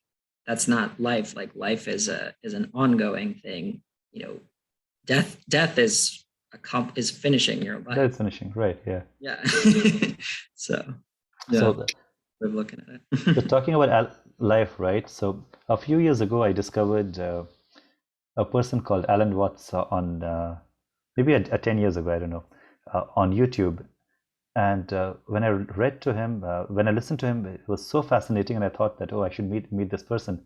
that's not life. Like life is an ongoing thing. You know, death is finishing your life. That's finishing, right? Yeah. Yeah. So yeah, So we're looking at it. so talking about life, right? So a few years ago, I discovered a person called Alan Watts on maybe 10 years ago, I don't know, on YouTube. And when I read to him, when I listened to him, it was so fascinating, and I thought that, oh, I should meet this person.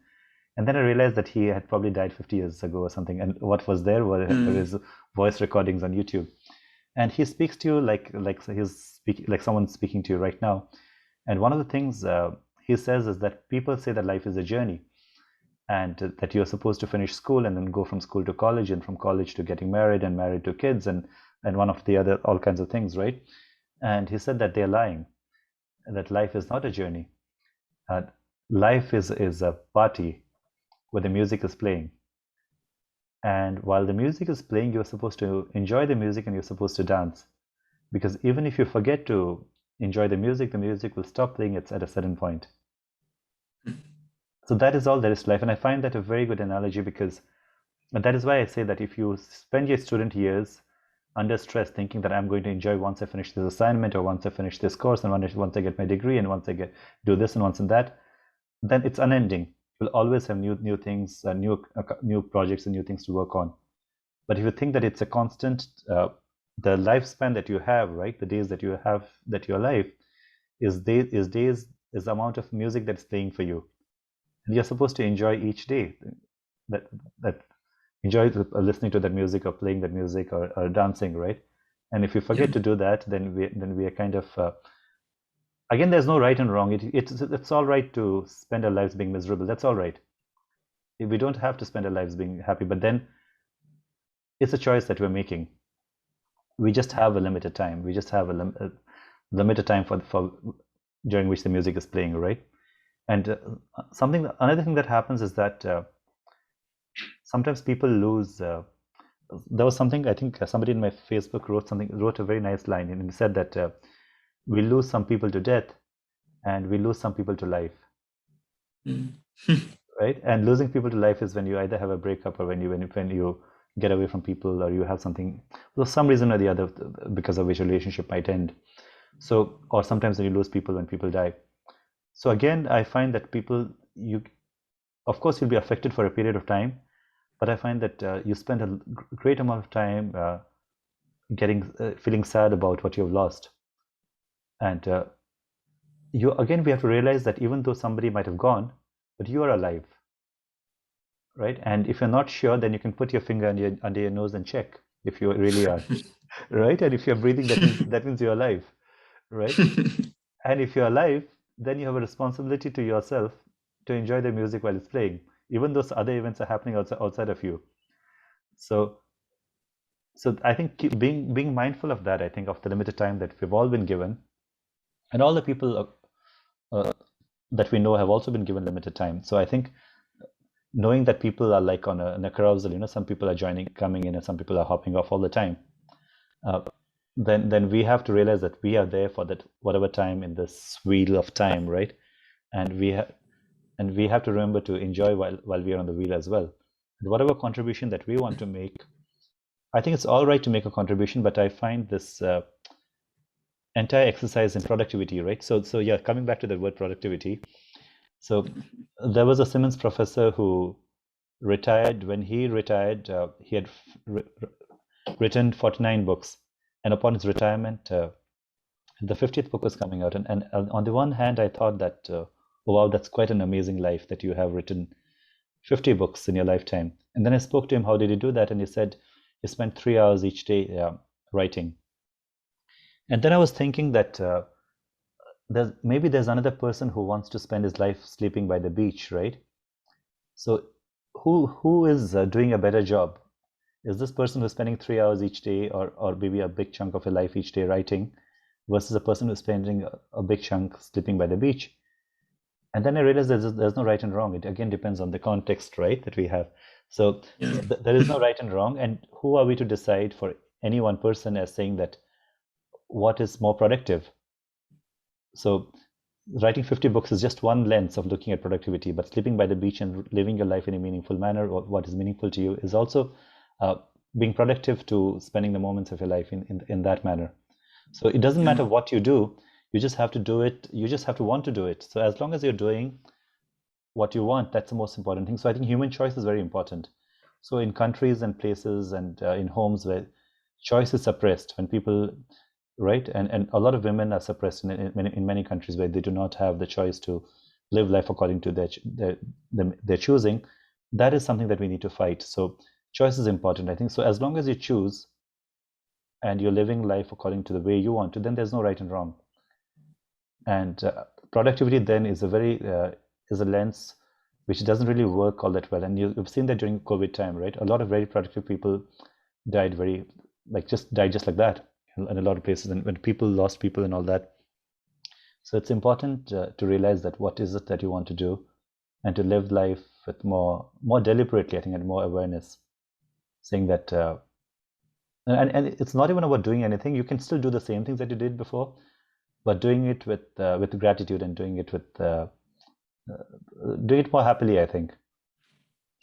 And then I realized that he had probably died 50 years ago or something, and what was there were his voice recordings on YouTube. And he speaks to you like someone speaking to you right now. And one of the things he says is that people say that life is a journey, and that you're supposed to finish school and then go from school to college, and from college to getting married, and married to kids, and one of the other all kinds of things, right? And he said that they're lying, that life is not a journey. Life is a party where the music is playing. And while the music is playing, you're supposed to enjoy the music, and you're supposed to dance. Because even if you forget to enjoy the music will stop playing at a certain point. So that is all there is to life. And I find that a very good analogy, because that is why I say that if you spend your student years under stress thinking that I'm going to enjoy once I finish this assignment, or once I finish this course, and once I get my degree, and once I do this and once and that, then it's unending. You'll always have new things, new projects and new things to work on. But if you think that it's a constant, the lifespan that you have, right, the days that you have, that your life is the amount of music that's playing for you, and you're supposed to enjoy each day, that enjoy listening to that music, or playing that music, or dancing, right? And if you forget to do that, then we are kind of again, there's no right and wrong. It's all right to spend our lives being miserable. That's all right. We don't have to spend our lives being happy, but then it's a choice that we're making. We just have a limited time. We just have a limited time for during which the music is playing, right? And another thing that happens is that sometimes people lose. There was something, I think somebody in my Facebook wrote a very nice line, and he said that we lose some people to death, and we lose some people to life. Right? And losing people to life is when you either have a breakup, or when you get away from people, or you have something, for some reason or the other, because of which a relationship might end. So, or sometimes when you lose people when people die. So again, I find that people, of course, you'll be affected for a period of time, but I find that you spend a great amount of time feeling sad about what you've lost. And we have to realize that even though somebody might have gone, but you are alive, right? And if you're not sure, then you can put your finger under your nose and check if you really are, right? And if you're breathing, that means you're alive, right? And if you're alive, then you have a responsibility to yourself to enjoy the music while it's playing, even though other events are happening outside of you. So I think being mindful of that, I think of the limited time that we've all been given, and all the people that we know have also been given limited time. So I think knowing that people are like on a carousel, some people are coming in, and some people are hopping off all the time. Then we have to realize that we are there for that whatever time in this wheel of time, right? and we have to remember to enjoy while we are on the wheel as well. And whatever contribution that we want to make, I think it's all right to make a contribution, but I find this entire exercise in productivity, right? So yeah, coming back to the word productivity. So there was a Simmons professor who retired. When he retired, he had written 49 books, and upon his retirement, the 50th book was coming out. And on the one hand, I thought that, oh, wow, that's quite an amazing life that you have written 50 books in your lifetime. And then I spoke to him, how did he do that? And he said he spent 3 hours each day writing. And then I was thinking that maybe there's another person who wants to spend his life sleeping by the beach, right? So who is doing a better job? Is this person who's spending 3 hours each day, or maybe a big chunk of your life each day writing, versus a person who's spending a big chunk sleeping by the beach? And then I realized there's no right and wrong. It again depends on the context, right, that we have. So there is no right and wrong. And who are we to decide for any one person as saying that what is more productive? So writing 50 books is just one lens of looking at productivity, but sleeping by the beach and living your life in a meaningful manner, or what is meaningful to you, is also being productive to spending the moments of your life in that manner. So it doesn't matter what you do, you just have to do it. You just have to want to do it. So as long as you're doing what you want, that's the most important thing. So I think human choice is very important. So in countries and places and in homes where choice is suppressed, when people, right, and a lot of women are suppressed in many countries where they do not have the choice to live life according to their choosing, that is something that we need to fight. So choice is important, I think. So as long as you choose and you're living life according to the way you want to, then there's no right and wrong. And productivity then is is a lens which doesn't really work all that well. And you've seen that during COVID time, right? A lot of very productive people died just like that in a lot of places, and when people lost people and all that. So it's important to realize that what is it that you want to do, and to live life with more deliberately, I think, and more awareness, saying that and it's not even about doing anything. You can still do the same things that you did before, but doing it with gratitude, and doing it more happily, I think.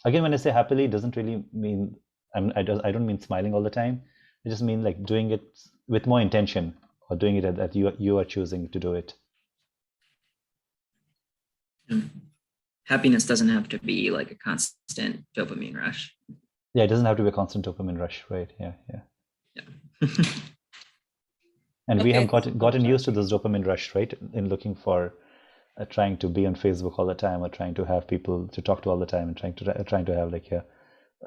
Again, when I say happily, it doesn't really mean I don't mean smiling all the time. I just mean like doing it with more intention, or doing it that you are choosing to do it. Happiness doesn't have to be like a constant dopamine rush. Yeah, it doesn't have to be a constant dopamine rush, right? Yeah. And we have gotten used to this dopamine rush, right? In looking for trying to be on Facebook all the time, or trying to have people to talk to all the time, and trying to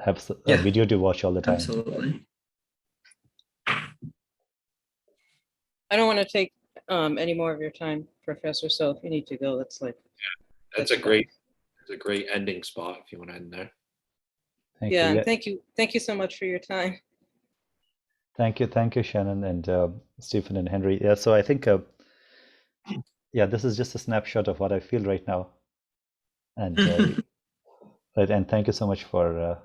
have a video to watch all the time. Absolutely. I don't want to take any more of your time, Professor. So if you need to go, that's that's a great ending spot if you want to end there. Thank you. And thank you so much for your time. Thank you, Shannon and Stephen and Henry. Yeah, so I think this is just a snapshot of what I feel right now, and and thank you so much for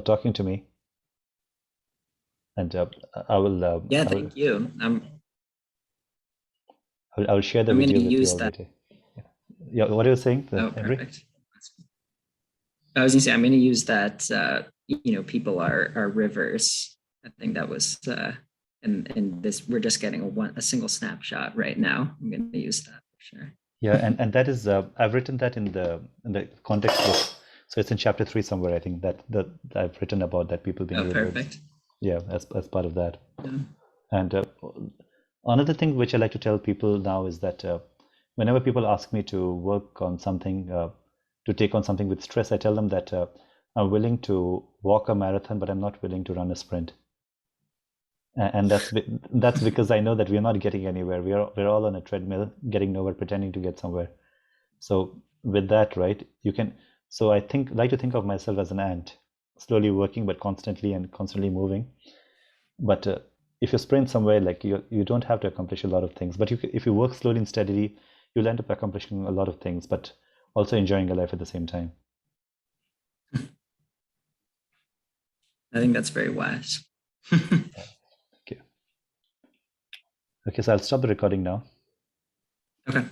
talking to me. And I will. Thank you. I'll share the video with you all later. Yeah, what are you saying, Henry? Perfect. I was gonna say I'm gonna use that. People are rivers. I think that was and this we're just getting a single snapshot right now. I'm gonna use that for sure. Yeah, and that is I've written that in the context book, so it's in chapter 3 somewhere. I think that I've written about that, people being rivers. Perfect. Yeah, as part of that. Yeah. And another thing which I like to tell people now is that whenever people ask me to work on something, to take on something with stress, I tell them that I'm willing to walk a marathon, but I'm not willing to run a sprint. And that's because I know that we're not getting anywhere. We're all on a treadmill, getting nowhere, pretending to get somewhere. So with that, right, so I like to think of myself as an ant, slowly working, but constantly moving. But if you sprint somewhere, like you don't have to accomplish a lot of things. But if you work slowly and steadily, you'll end up accomplishing a lot of things, but also enjoying your life at the same time. I think that's very wise. Thank you. Okay, so I'll stop the recording now. Okay.